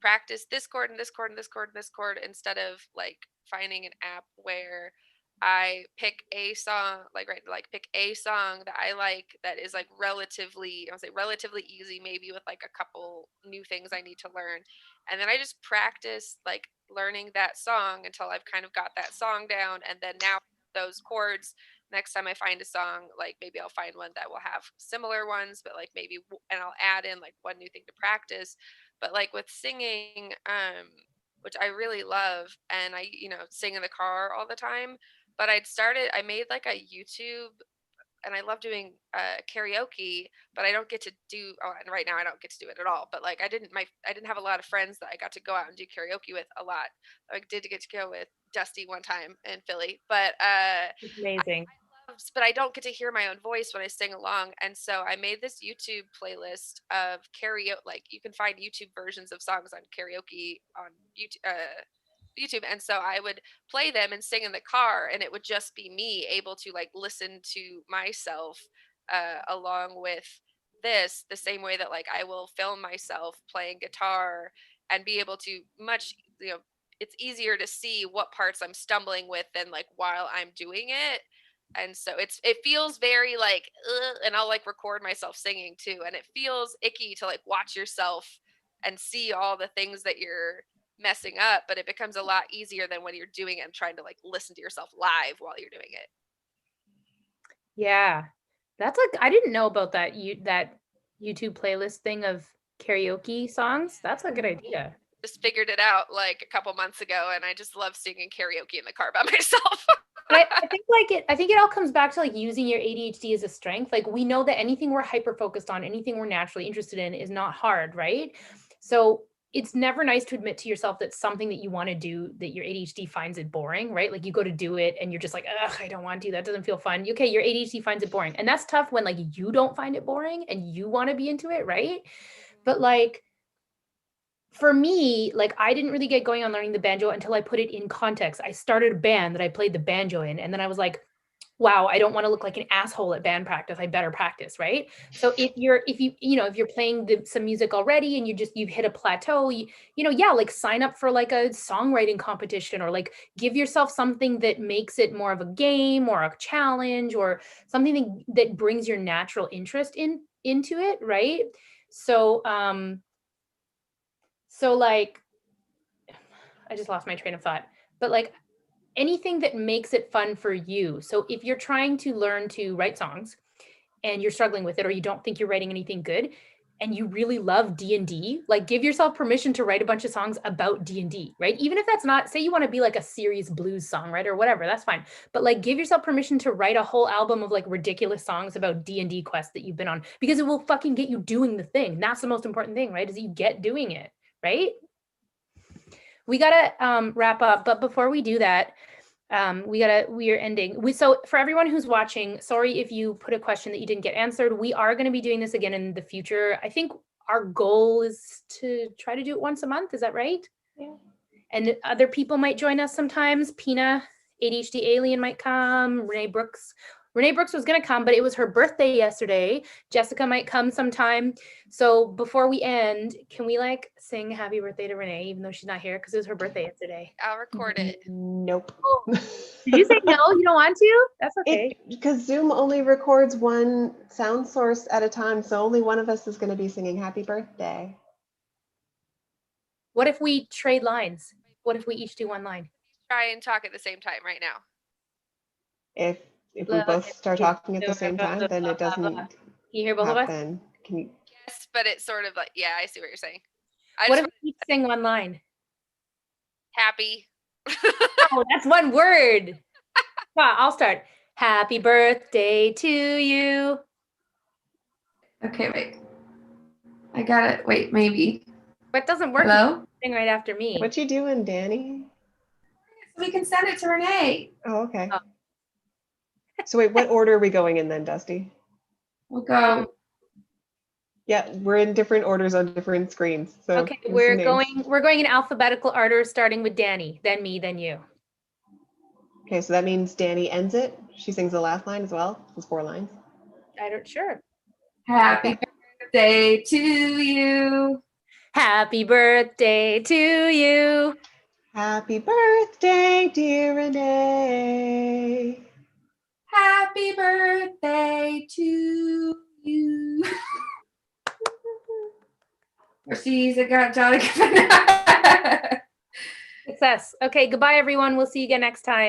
practice this chord and this chord and this chord and this chord, instead of like finding an app where I pick a song, like pick a song that I like that is like relatively, I'll say relatively easy, maybe with like a couple new things I need to learn. And then I just practice like learning that song until I've kind of got that song down. And then now those chords, next time I find a song, like maybe I'll find one that will have similar ones, but like maybe, and I'll add in like one new thing to practice. But like with singing, which I really love, and I, sing in the car all the time. But I made like a YouTube, and I love doing karaoke, but I don't get to do, oh, and right now I don't get to do it at all. But like I didn't have a lot of friends that I got to go out and do karaoke with a lot. I did get to go with Dusty one time in Philly, but Amazing. but I don't get to hear my own voice when I sing along. And so I made this YouTube playlist of karaoke. Like you can find YouTube versions of songs on karaoke on YouTube. And so I would play them and sing in the car, and it would just be me able to like listen to myself along with this, the same way that like I will film myself playing guitar and be able to it's easier to see what parts I'm stumbling with than like while I'm doing it. And so it feels very like and I'll like record myself singing too, and it feels icky to like watch yourself and see all the things that you're messing up, but it becomes a lot easier than when you're doing it and trying to like listen to yourself live while you're doing it. Yeah. That's like, I didn't know about that YouTube playlist thing of karaoke songs. That's a good idea. Just figured it out like a couple months ago, and I just love singing karaoke in the car by myself. But I think it all comes back to like using your ADHD as a strength. Like we know that anything we're hyper focused on, anything we're naturally interested in is not hard, right? So it's never nice to admit to yourself that something that you want to do, that your ADHD finds it boring, right? Like you go to do it and you're just like, ugh, I don't want to, that doesn't feel fun. Okay, your ADHD finds it boring. And that's tough when like you don't find it boring and you want to be into it, right? But like for me, like I didn't really get going on learning the banjo until I put it in context. I started a band that I played the banjo in, and then I was like, wow, I don't want to look like an asshole at band practice. I better practice, right? So if you're playing some music already and you've hit a plateau, yeah, like sign up for like a songwriting competition, or like give yourself something that makes it more of a game or a challenge, or something that brings your natural interest into it, right? So like, I just lost my train of thought, but like anything that makes it fun for you. So if you're trying to learn to write songs and you're struggling with it, or you don't think you're writing anything good, and you really love D&D, like give yourself permission to write a bunch of songs about D&D, right? Even if that's not, say you want to be like a serious blues songwriter or whatever, that's fine. But like give yourself permission to write a whole album of like ridiculous songs about D&D quests that you've been on, because it will fucking get you doing the thing. That's the most important thing, right? Is that you get doing it, right? We gotta wrap up, but before we do that, we are ending. So for everyone who's watching, sorry if you put a question that you didn't get answered. We are going to be doing this again in the future. I think our goal is to try to do it once a month. Is that right? Yeah. And other people might join us sometimes. Pina, ADHD Alien might come. Renee Brooks was going to come, but it was her birthday yesterday. Jessica might come sometime. So before we end, can we like sing happy birthday to Renee, even though she's not here because it was her birthday yesterday? I'll record it. Nope. Oh, did you say no? You don't want to? That's okay. Because Zoom only records one sound source at a time, so only one of us is going to be singing happy birthday. What if we trade lines? What if we each do one line? Try and talk at the same time right now. If we Look, both start it's talking at the same blah, time, blah, then blah, it blah, blah. doesn't Can you hear both of us? happen. Can you? Yes, but it's sort of like, yeah, I see what you're saying. I What just if we each sing one line? happy. Oh, that's one word. Well, I'll start. Happy birthday to you. Okay, wait. I got it. Wait, maybe. But it doesn't work. If Hello? you sing right after me. What you doing, Danny? We can send it to Renee. Oh, okay. Oh. So wait, what order are we going in then, Dusty? We'll go. Yeah, we're in different orders on different screens. So Okay, give us we're some names. going in alphabetical order, starting with Danny, then me, then you. Okay, so that means Danny ends it. She sings the last line as well. It's 4 lines. Sure. Happy birthday to you. Happy birthday to you. Happy birthday, dear Renee. Happy birthday to you. Or she's a got jolly. Success. Okay, goodbye, everyone. We'll see you again next time.